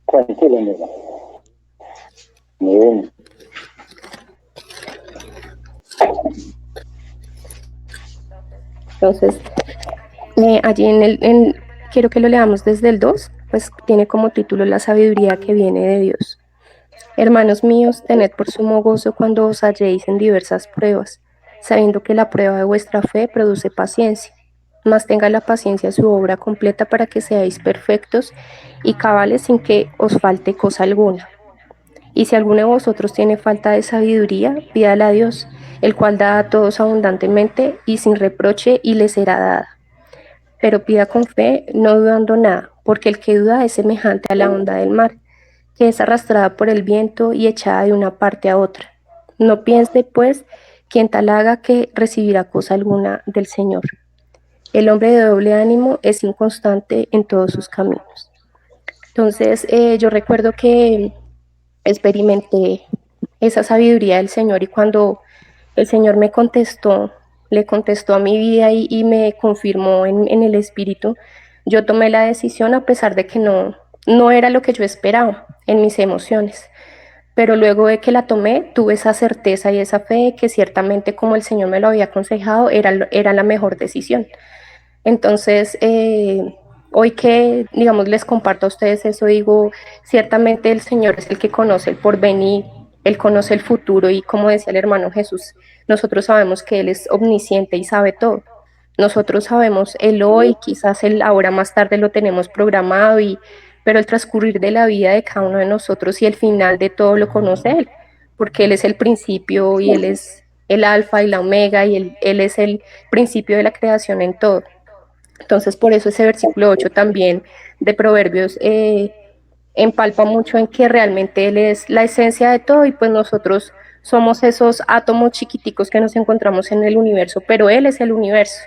[SPEAKER 5] Tranquilo, bien. Entonces, allí quiero que lo leamos desde el 2, pues tiene como título La sabiduría que viene de Dios. Hermanos míos, tened por sumo gozo cuando os halléis en diversas pruebas, sabiendo que la prueba de vuestra fe produce paciencia. Mas tenga la paciencia su obra completa para que seáis perfectos y cabales sin que os falte cosa alguna. Y si alguno de vosotros tiene falta de sabiduría, pídala a Dios, el cual da a todos abundantemente y sin reproche y le será dada. Pero pida con fe, no dudando nada, porque el que duda es semejante a la onda del mar, que es arrastrada por el viento y echada de una parte a otra. No piense, pues, quien tal haga que recibirá cosa alguna del Señor. El hombre de doble ánimo es inconstante en todos sus caminos. Entonces, yo recuerdo que experimenté esa sabiduría del Señor y cuando el Señor le contestó a mi vida y me confirmó en el Espíritu, yo tomé la decisión a pesar de que no era lo que yo esperaba en mis emociones. Pero luego de que la tomé, tuve esa certeza y esa fe de que ciertamente como el Señor me lo había aconsejado, era la mejor decisión. Entonces, hoy que, digamos, les comparto a ustedes eso, digo, ciertamente el Señor es el que conoce el porvenir, Él conoce el futuro y como decía el hermano Jesús, nosotros sabemos que Él es omnisciente y sabe todo. Nosotros sabemos el hoy, quizás el ahora más tarde lo tenemos programado, pero el transcurrir de la vida de cada uno de nosotros y el final de todo lo conoce Él, porque Él es el principio y Él es el alfa y la omega y Él es el principio de la creación en todo. Entonces, por eso ese versículo 8 también de Proverbios empalpa mucho en que realmente Él es la esencia de todo y pues nosotros somos esos átomos chiquiticos que nos encontramos en el universo, pero Él es el universo.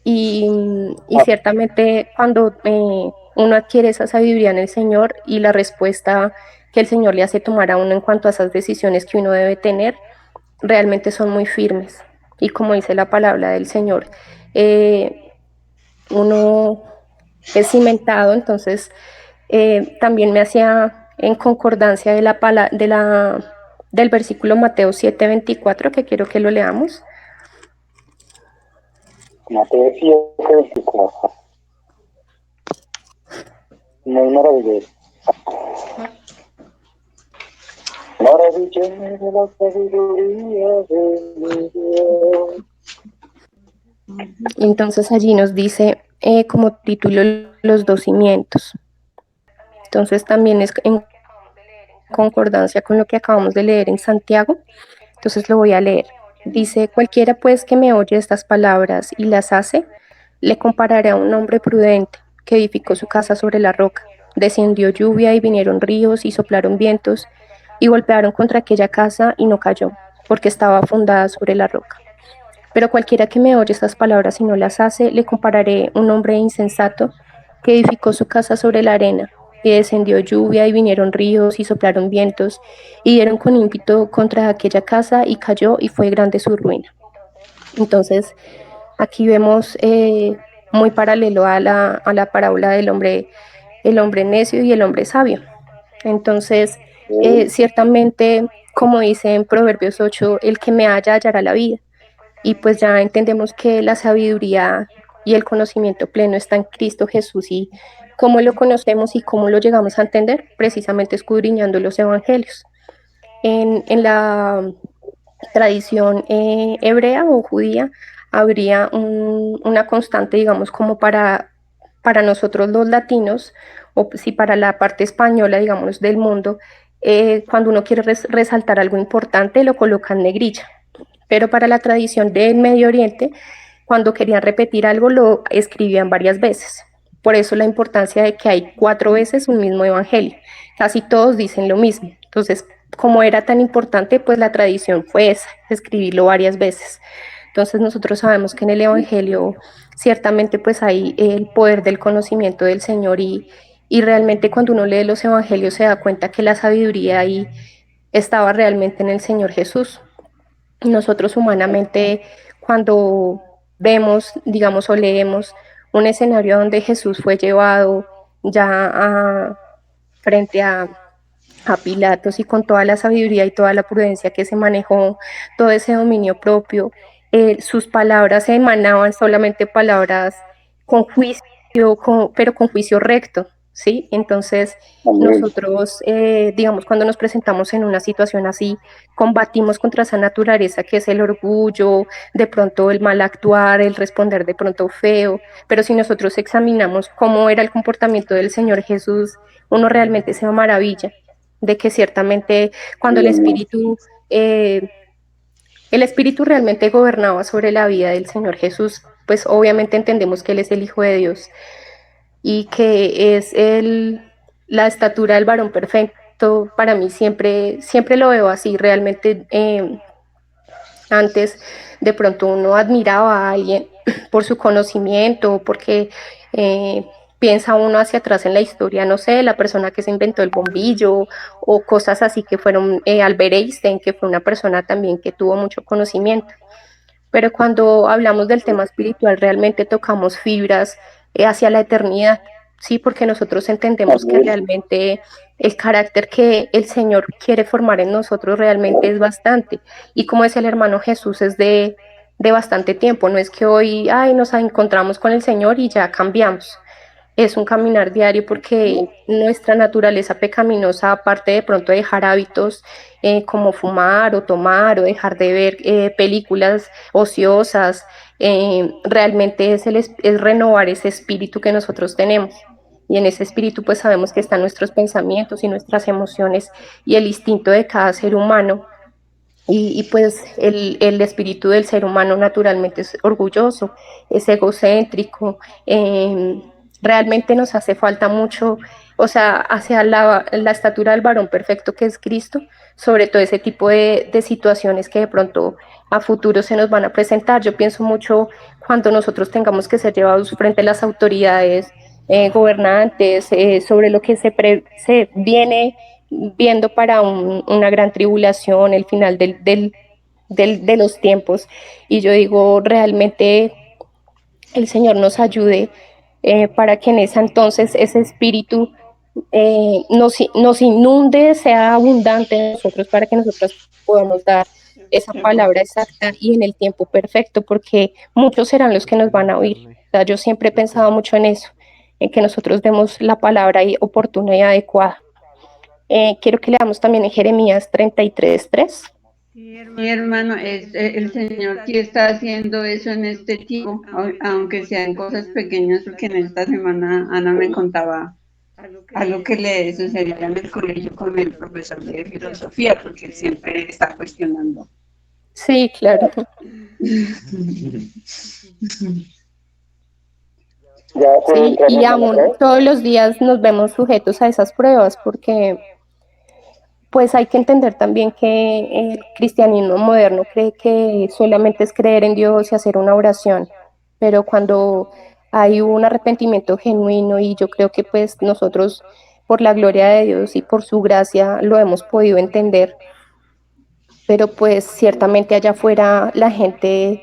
[SPEAKER 5] Y ciertamente cuando uno adquiere esa sabiduría en el Señor y la respuesta que el Señor le hace tomar a uno en cuanto a esas decisiones que uno debe tener, realmente son muy firmes. Y como dice la palabra del Señor, uno es cimentado, entonces también me hacía en concordancia del versículo Mateo 7:24, que quiero que lo leamos.
[SPEAKER 2] Mateo 7:24. Muy maravilloso. Maravillosa la sabiduría de Dios.
[SPEAKER 5] Entonces allí nos dice como título los dos cimientos. Entonces también es en concordancia con lo que acabamos de leer en Santiago. Entonces lo voy a leer. Dice, cualquiera pues que me oye estas palabras y las hace, le compararé a un hombre prudente que edificó su casa sobre la roca. Descendió lluvia y vinieron ríos y soplaron vientos y golpearon contra aquella casa y no cayó, porque estaba fundada sobre la roca. Pero cualquiera que me oye estas palabras y no las hace, le compararé a un hombre insensato que edificó su casa sobre la arena. Y descendió lluvia y vinieron ríos y soplaron vientos y dieron con ímpetu contra aquella casa y cayó y fue grande su ruina. Entonces, aquí vemos muy paralelo a la parábola del hombre, el hombre necio y el hombre sabio. Entonces, ciertamente, como dice en Proverbios 8, el que me halla hallará la vida. Y pues ya entendemos que la sabiduría y el conocimiento pleno está en Cristo Jesús, y cómo lo conocemos y cómo lo llegamos a entender, precisamente escudriñando los evangelios. En la tradición hebrea o judía habría una constante, digamos, como para nosotros los latinos, o si para la parte española, digamos, del mundo, cuando uno quiere resaltar algo importante, lo coloca en negrilla. Pero para la tradición del Medio Oriente, cuando querían repetir algo, lo escribían varias veces. Por eso la importancia de que hay 4 veces un mismo evangelio. Casi todos dicen lo mismo. Entonces, como era tan importante, pues la tradición fue esa, escribirlo varias veces. Entonces nosotros sabemos que en el evangelio ciertamente pues hay el poder del conocimiento del Señor, y realmente cuando uno lee los evangelios se da cuenta que la sabiduría ahí estaba realmente en el Señor Jesús. Nosotros humanamente, cuando vemos, digamos, o leemos un escenario donde Jesús fue llevado ya frente a Pilatos, y con toda la sabiduría y toda la prudencia que se manejó, todo ese dominio propio, sus palabras se emanaban solamente palabras con juicio, pero con juicio recto, ¿sí? Entonces, nosotros, digamos, cuando nos presentamos en una situación así, combatimos contra esa naturaleza que es el orgullo, de pronto el mal actuar, el responder de pronto feo, pero si nosotros examinamos cómo era el comportamiento del Señor Jesús, uno realmente se maravilla de que ciertamente cuando el Espíritu realmente gobernaba sobre la vida del Señor Jesús, pues obviamente entendemos que Él es el Hijo de Dios y que es la estatura del varón perfecto. Para mí siempre lo veo así, realmente. Antes de pronto uno admiraba a alguien por su conocimiento, porque piensa uno hacia atrás en la historia, no sé, la persona que se inventó el bombillo o cosas así que fueron Albert Einstein, que fue una persona también que tuvo mucho conocimiento. Pero cuando hablamos del tema espiritual, realmente tocamos fibras hacia la eternidad, ¿sí? Porque nosotros entendemos que realmente el carácter que el Señor quiere formar en nosotros realmente es bastante. Y como es el hermano Jesús, es de bastante tiempo. No es que hoy nos encontramos con el Señor y ya cambiamos. Es un caminar diario, porque nuestra naturaleza pecaminosa, aparte de pronto dejar hábitos como fumar o tomar o dejar de ver películas ociosas, realmente es renovar ese espíritu que nosotros tenemos. Y en ese espíritu pues sabemos que están nuestros pensamientos y nuestras emociones y el instinto de cada ser humano. Y pues el espíritu del ser humano naturalmente es orgulloso, es egocéntrico, realmente nos hace falta mucho, o sea, hacia la estatura del varón perfecto que es Cristo, sobre todo ese tipo de situaciones que de pronto a futuro se nos van a presentar. Yo pienso mucho cuando nosotros tengamos que ser llevados frente a las autoridades gobernantes, sobre lo que se viene viendo para una gran tribulación, el final de los tiempos. Y yo digo, realmente el Señor nos ayude para que en ese entonces ese espíritu nos inunde, sea abundante en nosotros, para que nosotros podamos dar esa palabra exacta y en el tiempo perfecto, porque muchos serán los que nos van a oír. O sea, yo siempre he pensado mucho en eso, en que nosotros demos la palabra oportuna y adecuada. Quiero que leamos también en Jeremías 33:3.
[SPEAKER 1] Mi hermano, el Señor sí está haciendo eso en este tiempo, aunque sean cosas pequeñas, porque en esta semana Ana me contaba algo que le sucedió en el colegio con el profesor de filosofía, porque él siempre está cuestionando.
[SPEAKER 5] Sí, claro. Sí, y aún todos los días nos vemos sujetos a esas pruebas, porque pues hay que entender también que el cristianismo moderno cree que solamente es creer en Dios y hacer una oración, pero cuando hay un arrepentimiento genuino, y yo creo que pues nosotros, por la gloria de Dios y por su gracia, lo hemos podido entender, pero pues ciertamente allá afuera la gente,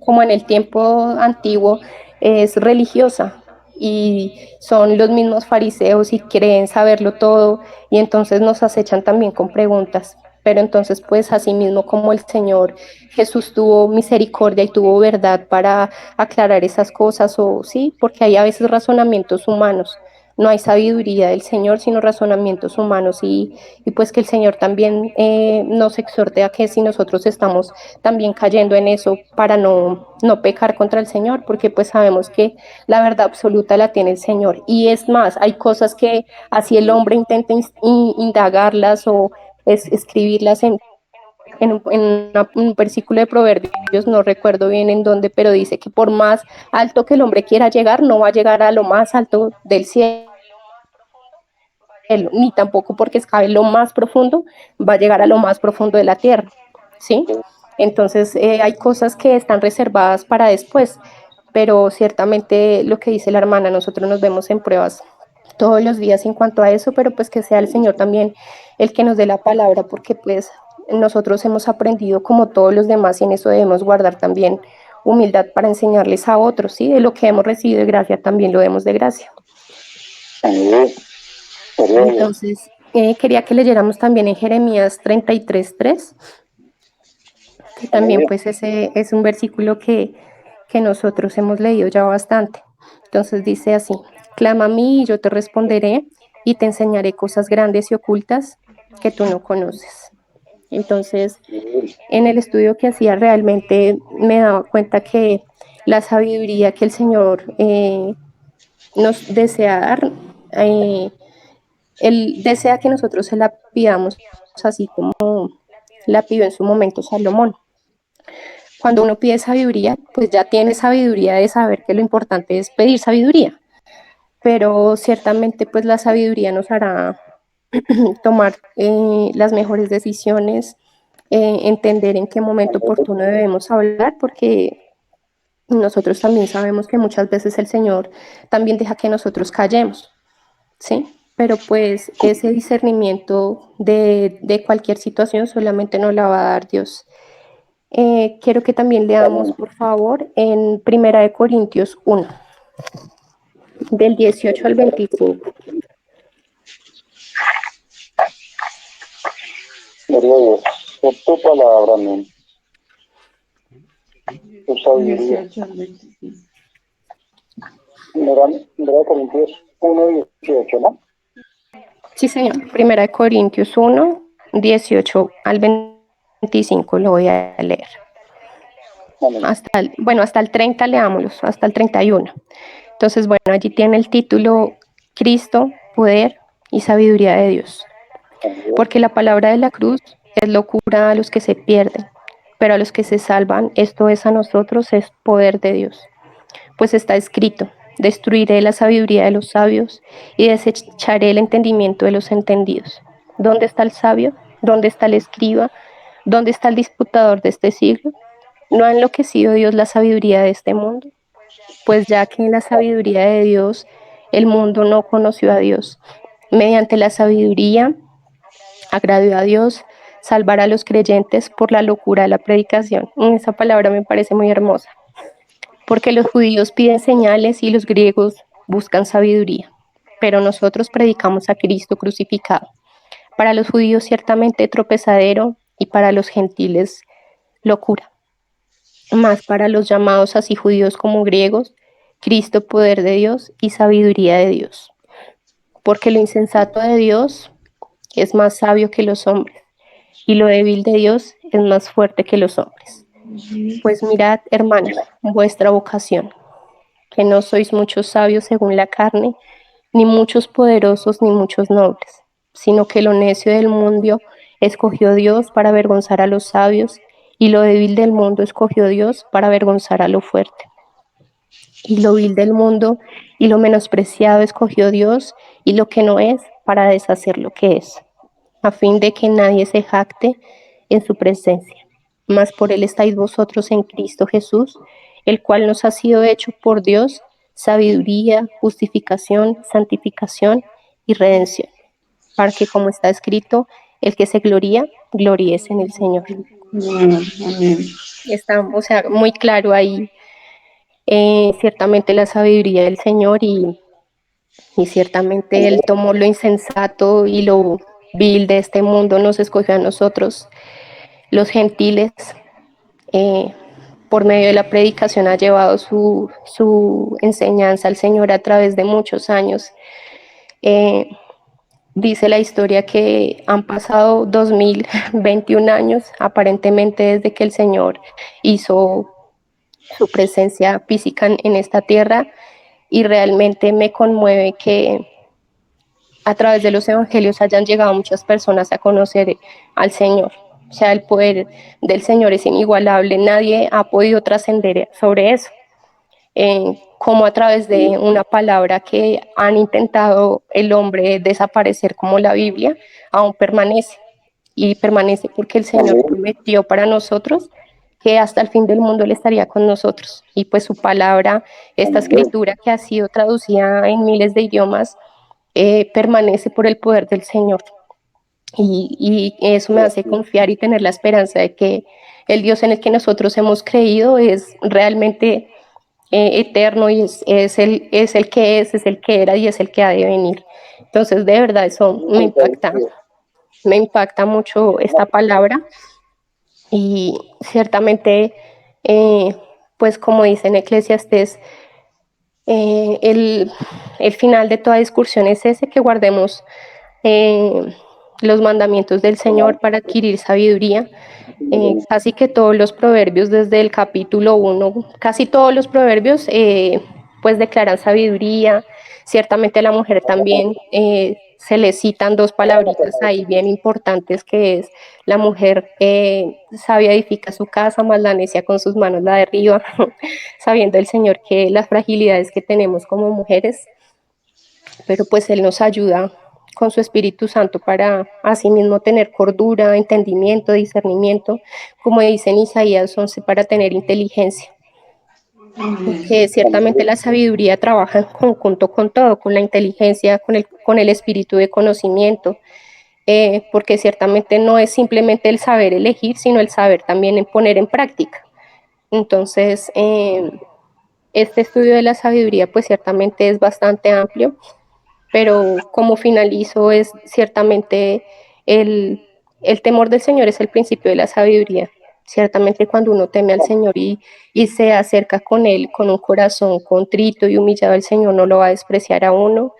[SPEAKER 5] como en el tiempo antiguo, es religiosa y son los mismos fariseos y creen saberlo todo, y entonces nos acechan también con preguntas. Pero entonces pues así mismo como el Señor Jesús tuvo misericordia y tuvo verdad para aclarar esas cosas, o sí, porque hay a veces razonamientos humanos. No hay sabiduría del Señor, sino razonamientos humanos, y pues que el Señor también nos exhorte a que si nosotros estamos también cayendo en eso, para no pecar contra el Señor, porque pues sabemos que la verdad absoluta la tiene el Señor. Y es más, hay cosas que así el hombre intenta indagarlas o escribirlas en un versículo de Proverbios, no recuerdo bien en dónde, pero dice que por más alto que el hombre quiera llegar, no va a llegar a lo más alto del cielo, ni tampoco porque escabe lo más profundo, va a llegar a lo más profundo de la tierra, ¿sí? Entonces hay cosas que están reservadas para después, pero ciertamente lo que dice la hermana, nosotros nos vemos en pruebas todos los días en cuanto a eso, pero pues que sea el Señor también el que nos dé la palabra, porque pues nosotros hemos aprendido como todos los demás, y en eso debemos guardar también humildad para enseñarles a otros, ¿sí? De lo que hemos recibido de gracia también lo demos de gracia. Entonces, quería que leyéramos también en Jeremías 33:3, que también pues ese es un versículo que nosotros hemos leído ya bastante. Entonces dice así: clama a mí y yo te responderé y te enseñaré cosas grandes y ocultas que tú no conoces. Entonces, en el estudio que hacía, realmente me daba cuenta que la sabiduría que el Señor nos desea dar, Él desea que nosotros se la pidamos, así como la pidió en su momento Salomón. Cuando uno pide sabiduría, pues ya tiene sabiduría de saber que lo importante es pedir sabiduría, pero ciertamente pues la sabiduría nos hará tomar las mejores decisiones, entender en qué momento oportuno debemos hablar, porque nosotros también sabemos que muchas veces el Señor también deja que nosotros callemos, ¿sí? Pero pues ese discernimiento de cualquier situación solamente nos la va a dar Dios. Quiero que también leamos, por favor, en 1 Corintios 1, del 18 al 25.
[SPEAKER 2] Gloria a Dios, por tu palabra, amén. Tu sabiduría.
[SPEAKER 1] 18 al 25.
[SPEAKER 2] Primera Corintios 1:18, ¿no?
[SPEAKER 5] Sí, señor. 1 Corintios 1, 18 al 25 lo voy a leer. Hasta el 30 leámoslos, hasta el 31. Entonces, bueno, allí tiene el título: Cristo, poder y sabiduría de Dios. Porque la palabra de la cruz es locura a los que se pierden, pero a los que se salvan, esto es a nosotros, es poder de Dios. Pues está escrito: Destruiré la sabiduría de los sabios y desecharé el entendimiento de los entendidos. ¿Dónde está el sabio? ¿Dónde está el escriba? ¿Dónde está el disputador de este siglo? ¿No ha enloquecido Dios la sabiduría de este mundo? Pues ya que en la sabiduría de Dios el mundo no conoció a Dios. Mediante la sabiduría agradó a Dios salvar a los creyentes por la locura de la predicación. Esa palabra me parece muy hermosa. Porque los judíos piden señales y los griegos buscan sabiduría. Pero nosotros predicamos a Cristo crucificado. Para los judíos ciertamente tropezadero y para los gentiles locura. Mas para los llamados así judíos como griegos, Cristo poder de Dios y sabiduría de Dios. Porque lo insensato de Dios es más sabio que los hombres, y lo débil de Dios es más fuerte que los hombres. Pues mirad, hermanos, vuestra vocación, que no sois muchos sabios según la carne, ni muchos poderosos, ni muchos nobles, sino que lo necio del mundo escogió Dios para avergonzar a los sabios, y lo débil del mundo escogió Dios para avergonzar a lo fuerte. Y lo vil del mundo y lo menospreciado escogió Dios, y lo que no es, para deshacer lo que es, a fin de que nadie se jacte en su presencia. Mas por él estáis vosotros en Cristo Jesús, el cual nos ha sido hecho por Dios sabiduría, justificación, santificación y redención, para que, como está escrito, el que se gloría, gloríese en el Señor.
[SPEAKER 1] Amén.
[SPEAKER 5] Está, o sea, muy claro ahí, ciertamente la sabiduría del Señor y ciertamente Él tomó lo insensato y lo vil de este mundo, nos escogió a nosotros, los gentiles, por medio de la predicación ha llevado su enseñanza al Señor a través de muchos años. Dice la historia que han pasado 2021 años, aparentemente desde que el Señor hizo su presencia física en esta tierra, y realmente me conmueve que a través de los evangelios hayan llegado muchas personas a conocer al Señor. O sea, el poder del Señor es inigualable, nadie ha podido trascender sobre eso. Como a través de una palabra que han intentado el hombre desaparecer, como la Biblia, aún permanece. Y permanece porque el Señor prometió para nosotros que hasta el fin del mundo Él estaría con nosotros. Y pues su palabra, esta escritura que ha sido traducida en miles de idiomas, permanece por el poder del Señor. Y eso me hace confiar y tener la esperanza de que el Dios en el que nosotros hemos creído es realmente eterno y es el que es el que era y es el que ha de venir. Entonces, de verdad, eso me impacta mucho esta palabra, y ciertamente, pues como dice en Eclesiastés, el final de toda discusión es ese, que guardemos los mandamientos del Señor para adquirir sabiduría. Casi que todos los proverbios desde el capítulo 1, casi todos los proverbios pues declaran sabiduría. Ciertamente a la mujer también se le citan dos palabritas ahí bien importantes, que es la mujer sabia edifica su casa, mas la necia con sus manos la derriba, sabiendo el Señor que las fragilidades que tenemos como mujeres, pero pues Él nos ayuda con su Espíritu Santo para asimismo tener cordura, entendimiento, discernimiento, como dice en Isaías 11, para tener inteligencia. Que ciertamente la sabiduría trabaja en conjunto con todo, con la inteligencia, con el espíritu de conocimiento, porque ciertamente no es simplemente el saber elegir, sino el saber también en poner en práctica. Entonces, este estudio de la sabiduría pues ciertamente es bastante amplio, pero como finalizo es ciertamente el temor del Señor es el principio de la sabiduría. Ciertamente cuando uno teme al Señor y se acerca con Él con un corazón contrito y humillado, el Señor no lo va a despreciar a uno,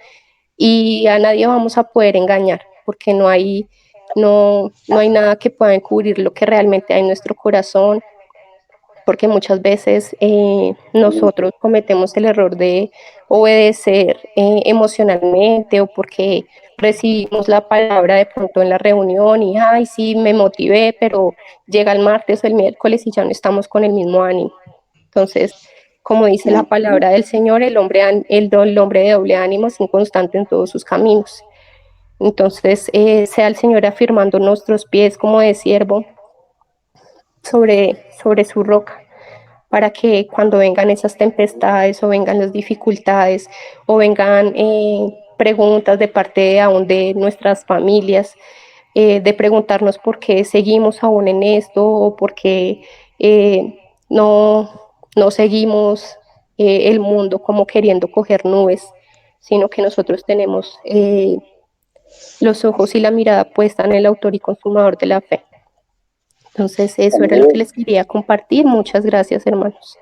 [SPEAKER 5] y a nadie vamos a poder engañar, porque no hay nada que pueda encubrir lo que realmente hay en nuestro corazón, porque muchas veces nosotros cometemos el error de obedecer emocionalmente, o porque recibimos la palabra de pronto en la reunión y, ay, sí, me motivé, pero llega el martes o el miércoles y ya no estamos con el mismo ánimo. Entonces, como dice la palabra del Señor, el hombre de doble ánimo es inconstante en todos sus caminos. Entonces, sea el Señor afirmando nuestros pies como de siervo sobre su roca, para que cuando vengan esas tempestades o vengan las dificultades o vengan preguntas de parte aún de nuestras familias, de preguntarnos por qué seguimos aún en esto o por qué no, no seguimos el mundo como queriendo coger nubes, sino que nosotros tenemos los ojos y la mirada puesta en el autor y consumador de la fe. Entonces, eso era lo que les quería compartir. Muchas gracias, hermanos.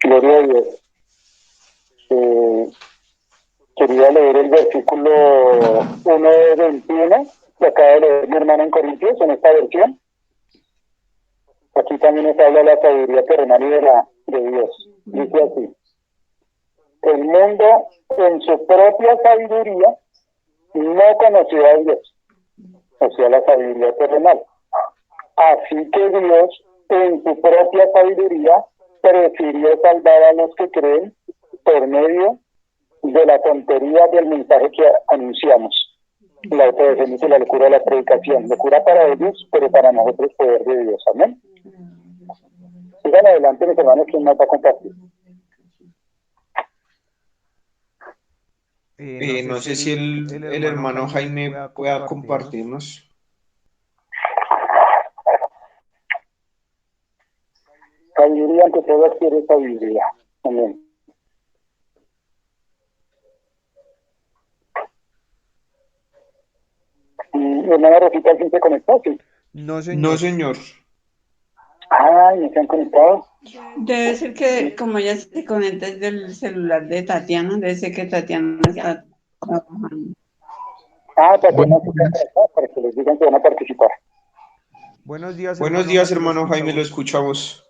[SPEAKER 2] Gloria a Dios. Quería leer el versículo 1 de 21 que acaba de leer mi hermana en Corintios, en esta versión. Aquí también nos habla la sabiduría terrenal y de Dios. Dice así: el mundo en su propia sabiduría no conoció a Dios, o sea, la sabiduría terrenal. Así que Dios, en su propia sabiduría, prefirió salvar a los que creen por medio de la tontería del mensaje que anunciamos. La autodefensa y la locura de la predicación. Locura para ellos, pero para nosotros poder de Dios. Amén. Sigan adelante, mis hermanos, ¿quién más va a compartir?
[SPEAKER 4] No sé si el hermano Jaime pueda compartirnos.
[SPEAKER 2] Sabiduría ante todo adquiere sabiduría. Amén. Hermana Rosita, ¿quién se conectó? ¿Sí?
[SPEAKER 3] No, señor.
[SPEAKER 4] No, señor.
[SPEAKER 2] Ay, ¿no se han conectado?
[SPEAKER 1] Debe ser que como ella se conecta desde el celular de Tatiana, debe ser que Tatiana está trabajando.
[SPEAKER 2] Tatiana sí está conectada para que les digan que van a participar.
[SPEAKER 3] Buenos días,
[SPEAKER 4] hermano Jaime, lo escuchamos.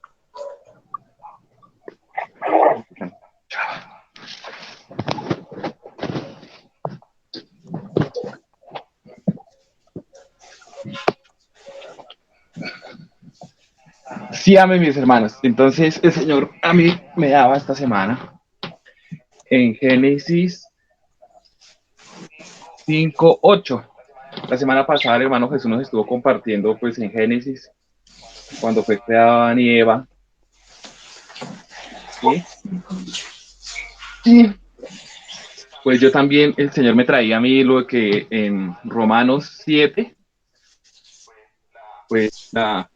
[SPEAKER 6] Sí, amén, mis hermanos. Entonces, el Señor a mí me daba esta semana en Génesis 5:8. La semana pasada el hermano Jesús nos estuvo compartiendo pues en Génesis cuando fue creado Adán y Eva. ¿Sí? Y pues yo también, el Señor me traía a mí lo que en Romanos 7, pues la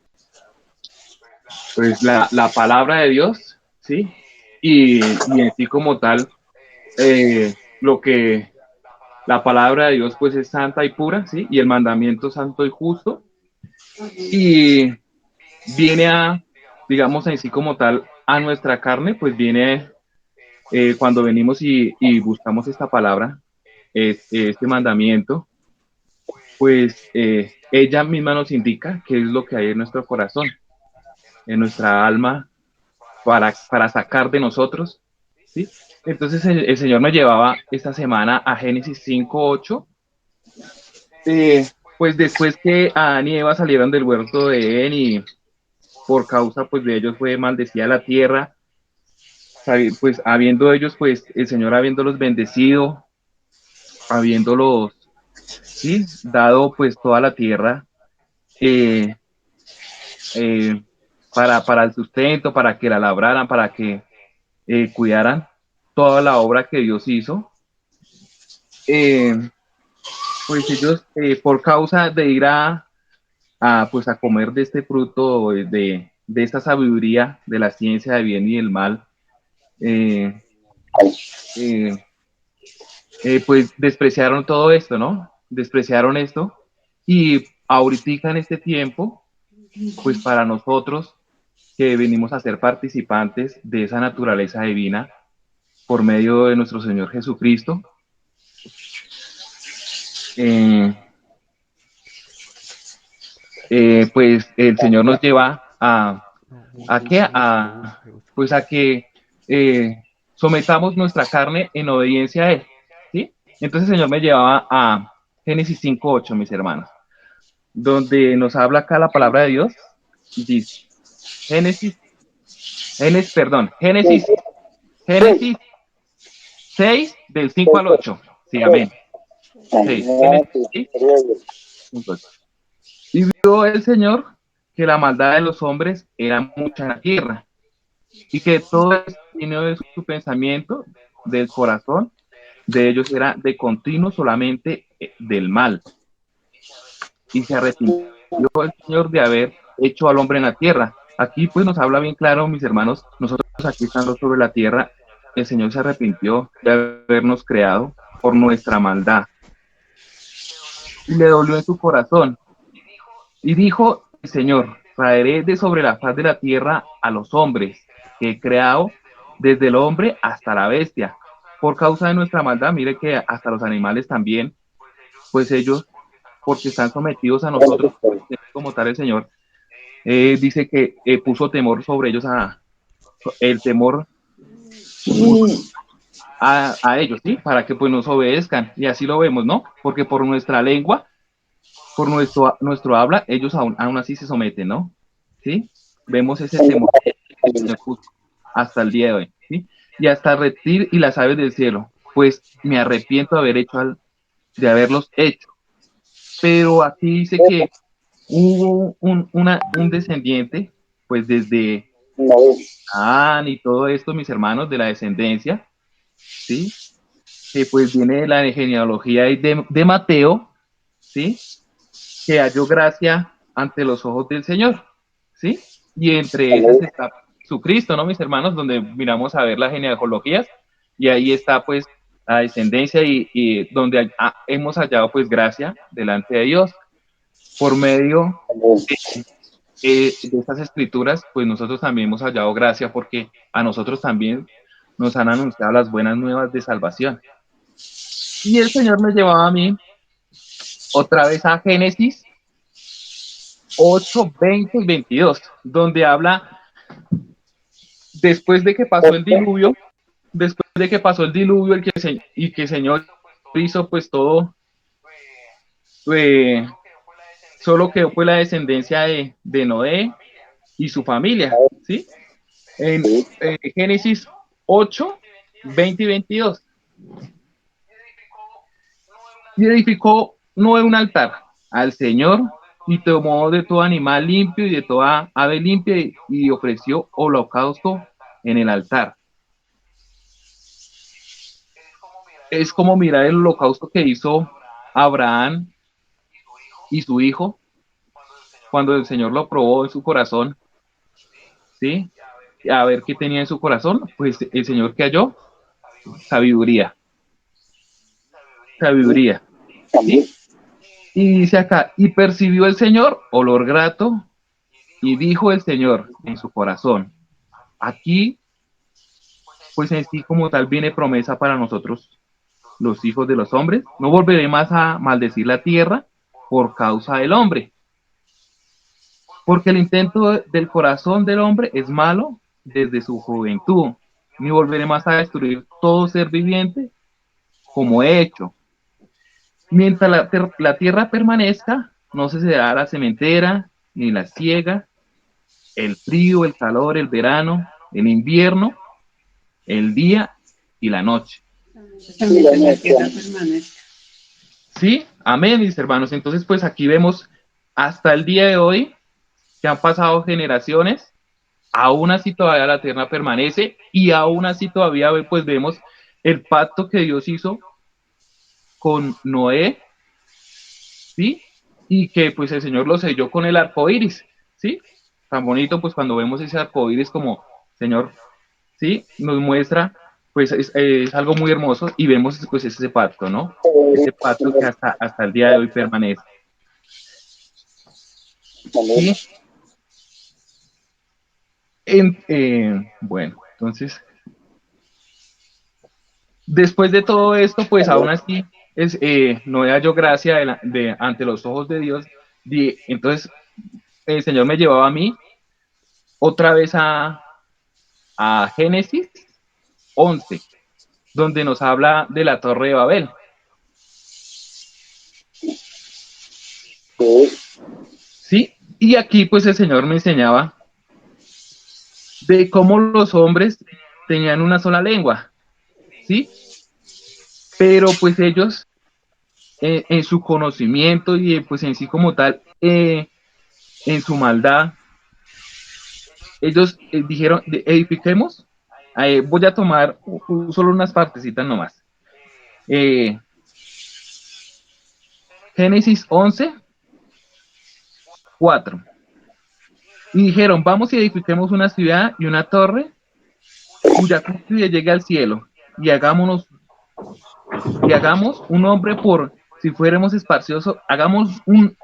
[SPEAKER 6] palabra de Dios, ¿sí? Y en sí como tal, lo que la palabra de Dios pues es santa y pura, ¿sí? Y el mandamiento santo y justo. Y viene a, digamos en sí como tal, a nuestra carne, pues viene cuando venimos y buscamos esta palabra, este mandamiento, pues ella misma nos indica qué es lo que hay en nuestro corazón, en nuestra alma, para sacar de nosotros, ¿sí? Entonces el Señor me llevaba esta semana a Génesis 5:8, pues después que Adán y Eva salieron del huerto de Edén y por causa pues de ellos fue maldecida la tierra, pues habiendo ellos pues el Señor habiéndolos bendecido, habiéndolos, sí, dado pues toda la tierra eh, para el sustento, para que la labraran, para que cuidaran toda la obra que Dios hizo, pues ellos por causa de ir pues a comer de este fruto, de esta sabiduría, de la ciencia del bien y del mal, pues despreciaron todo esto, ¿no? Despreciaron esto y ahorita en este tiempo, pues para nosotros que venimos a ser participantes de esa naturaleza divina por medio de nuestro Señor Jesucristo, pues el Señor nos lleva pues a que sometamos nuestra carne en obediencia a Él, ¿sí? Entonces el Señor me llevaba a Génesis 5:8, mis hermanos, donde nos habla acá la palabra de Dios. Dice, Génesis Génesis 6, del 5 al 8. Sí, amén. 6. Génesis 6, 5 al 8. Y vio el Señor que la maldad de los hombres era mucha en la tierra, y que todo el destino de su pensamiento, del corazón de ellos, era de continuo solamente del mal. Y se arrepintió el Señor de haber hecho al hombre en la tierra. Aquí pues nos habla bien claro, mis hermanos, nosotros aquí estando sobre la tierra, el Señor se arrepintió de habernos creado por nuestra maldad. Y le dolió en su corazón. Y dijo el Señor: traeré de sobre la faz de la tierra a los hombres que he creado, desde el hombre hasta la bestia. Por causa de nuestra maldad, mire que hasta los animales también, pues ellos, porque están sometidos a nosotros, pues, como tal el Señor, dice que puso temor sobre ellos, el temor a ellos, ¿sí? Para que pues nos obedezcan. Y así lo vemos, ¿no? Porque por nuestra lengua, por nuestro habla, ellos aún así se someten, ¿no? ¿Sí? Vemos ese temor que el Señor puso hasta el día de hoy, ¿sí? Y hasta el reptil y las aves del cielo, pues me arrepiento de haberlos hecho. Pero aquí dice que hubo un descendiente, pues desde y todo esto, mis hermanos, de la descendencia, ¿sí? Que pues viene de la genealogía de Mateo, ¿sí? Que halló gracia ante los ojos del Señor, ¿sí? Y entre esas está Jesucristo, ¿no, mis hermanos? Donde miramos a ver las genealogías, y ahí está pues la descendencia, y donde hemos hallado pues gracia delante de Dios por medio de estas escrituras. Pues nosotros también hemos hallado gracia porque a nosotros también nos han anunciado las buenas nuevas de salvación. Y el Señor me llevaba a mí otra vez a Génesis 8, 20 y 22, donde habla después de que pasó el diluvio, y que el Señor hizo pues todo, solo quedó pues la descendencia de Noé y su familia, ¿sí? En Génesis 8, 20 y 22. Y edificó Noé un altar al Señor, y tomó de todo animal limpio y de toda ave limpia, y ofreció holocausto en el altar. Es como mirar el holocausto que hizo Abraham y su hijo cuando el Señor lo probó en su corazón, ¿sí? A ver qué tenía en su corazón. Pues el Señor que halló sabiduría, ¿sí? Y dice acá: y percibió el Señor olor grato, y dijo el Señor en su corazón. Aquí, pues en sí como tal viene promesa para nosotros, los hijos de los hombres: no volveré más a maldecir la tierra por causa del hombre, porque el intento del corazón del hombre es malo desde su juventud, ni volveré más a destruir todo ser viviente como he hecho. Mientras la tierra permanezca, no cesará la sementera, ni la siega, el frío, el calor, el verano, el invierno, el día y la noche.
[SPEAKER 1] También la tierra permanezca.
[SPEAKER 6] Sí, amén, mis hermanos. Entonces, pues aquí vemos hasta el día de hoy que han pasado generaciones, aún así todavía la tierra permanece, y aún así todavía pues vemos el pacto que Dios hizo con Noé, ¿sí? Y que pues el Señor lo selló con el arco iris, ¿sí? Tan bonito pues cuando vemos ese arco iris, como Señor, ¿sí? Nos muestra, pues es algo muy hermoso, y vemos pues ese pacto, ¿no? Ese pacto que hasta el día de hoy permanece. ¿Sí? Bueno, entonces, después de todo esto, pues aún así no halló gracia ante los ojos de Dios. Entonces el Señor me llevaba a mí otra vez a Génesis 11, donde nos habla de la Torre de Babel. ¿Sí? Y aquí pues el Señor me enseñaba de cómo los hombres tenían una sola lengua, ¿sí? Pero pues ellos, en su conocimiento y pues en sí como tal, en su maldad, ellos dijeron, edifiquemos. Voy a tomar solo unas partecitas nomás. Génesis 11, 4. Y dijeron, vamos y edifiquemos una ciudad y una torre cuya cúspide llegue al cielo, y hagamos un nombre por si fuéramos esparcidos, hagamos un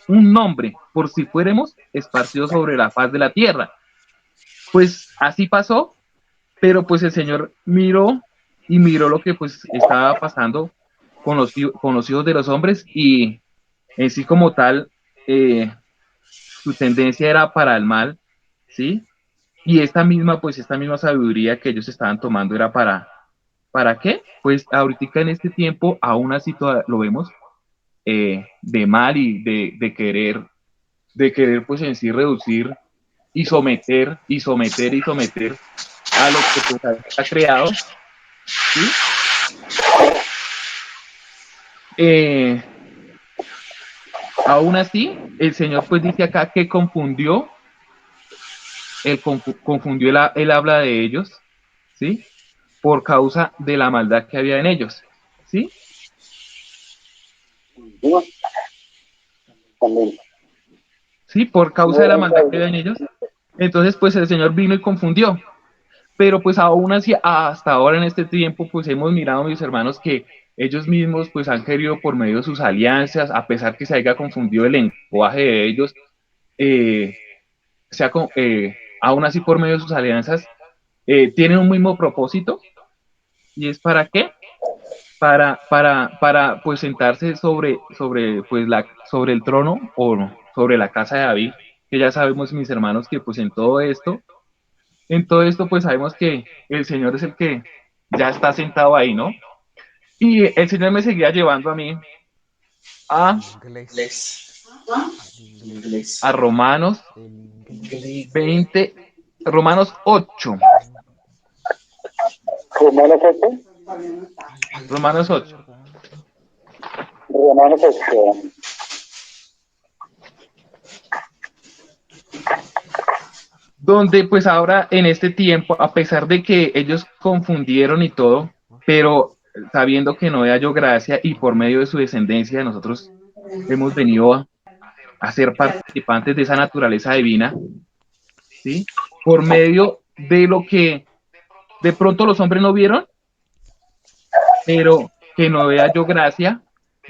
[SPEAKER 6] nombre por si fuéramos esparcidos sobre la faz de la tierra. Pues así pasó, pero pues el Señor miró y miró lo que pues estaba pasando con los hijos de los hombres, y en sí como tal, su tendencia era para el mal, ¿sí? Y esta misma sabiduría que ellos estaban tomando era ¿para qué? Pues ahorita en este tiempo aún así lo vemos, de mal y de querer pues en sí reducir y someter a lo que pues ha creado, ¿sí? Aún así, el Señor pues dice acá que él habla de ellos, ¿sí? Por causa de la maldad que había en ellos, ¿sí? Sí, por causa de la maldad que había en ellos. Entonces, pues el Señor vino y confundió. Pero pues aún así, hasta ahora en este tiempo, pues hemos mirado, mis hermanos, que ellos mismos pues han querido por medio de sus alianzas, a pesar que se haya confundido el lenguaje de ellos, eh, aún así por medio de sus alianzas, tienen un mismo propósito, y es ¿para qué? Para pues sentarse sobre el trono o sobre la casa de David, que ya sabemos, mis hermanos, que pues en todo esto pues sabemos que el Señor es el que ya está sentado ahí, ¿no? Y el Señor me seguía llevando a mí a, a Romanos 20, Romanos 8,
[SPEAKER 2] Romanos 8.
[SPEAKER 6] Romanos 8,
[SPEAKER 2] Romanos 8.
[SPEAKER 6] donde pues ahora en este tiempo, a pesar de que ellos confundieron y todo, pero sabiendo que no halló gracia, y por medio de su descendencia nosotros hemos venido a ser participantes de esa naturaleza divina, ¿sí? Por medio de lo que de pronto los hombres no vieron, pero que no halló gracia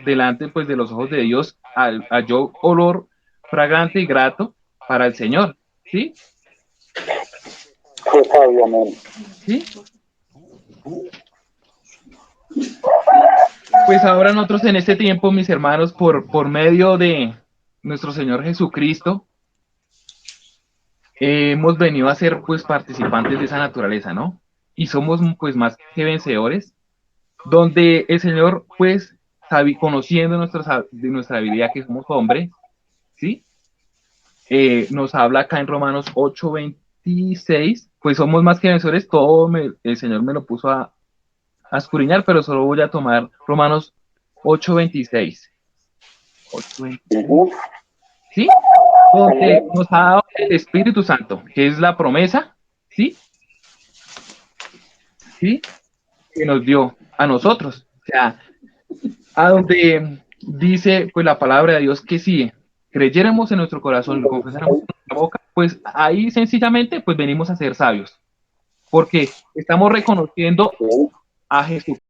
[SPEAKER 6] delante pues de los ojos de Dios, halló olor fragante y grato para el Señor, ¿sí?
[SPEAKER 2] Pues obviamente.
[SPEAKER 6] ¿Sí? Pues ahora nosotros en este tiempo, mis hermanos, por medio de nuestro Señor Jesucristo, hemos venido a ser pues participantes de esa naturaleza, ¿no? Y somos pues más que vencedores, donde el Señor pues conociendo de nuestra habilidad que somos hombres, ¿sí? Nos habla acá en Romanos 8:26, pues somos más que vencedores, el Señor me lo puso a escudriñar, pero solo voy a tomar Romanos 8:26. 8:26. ¿Sí? Donde nos ha dado el Espíritu Santo, que es la promesa, ¿sí? ¿Sí? Que nos dio a nosotros. O sea, a donde dice pues la palabra de Dios que si creyéramos en nuestro corazón y lo confesáramos en nuestra boca, pues ahí sencillamente pues venimos a ser sabios, porque estamos reconociendo a Jesús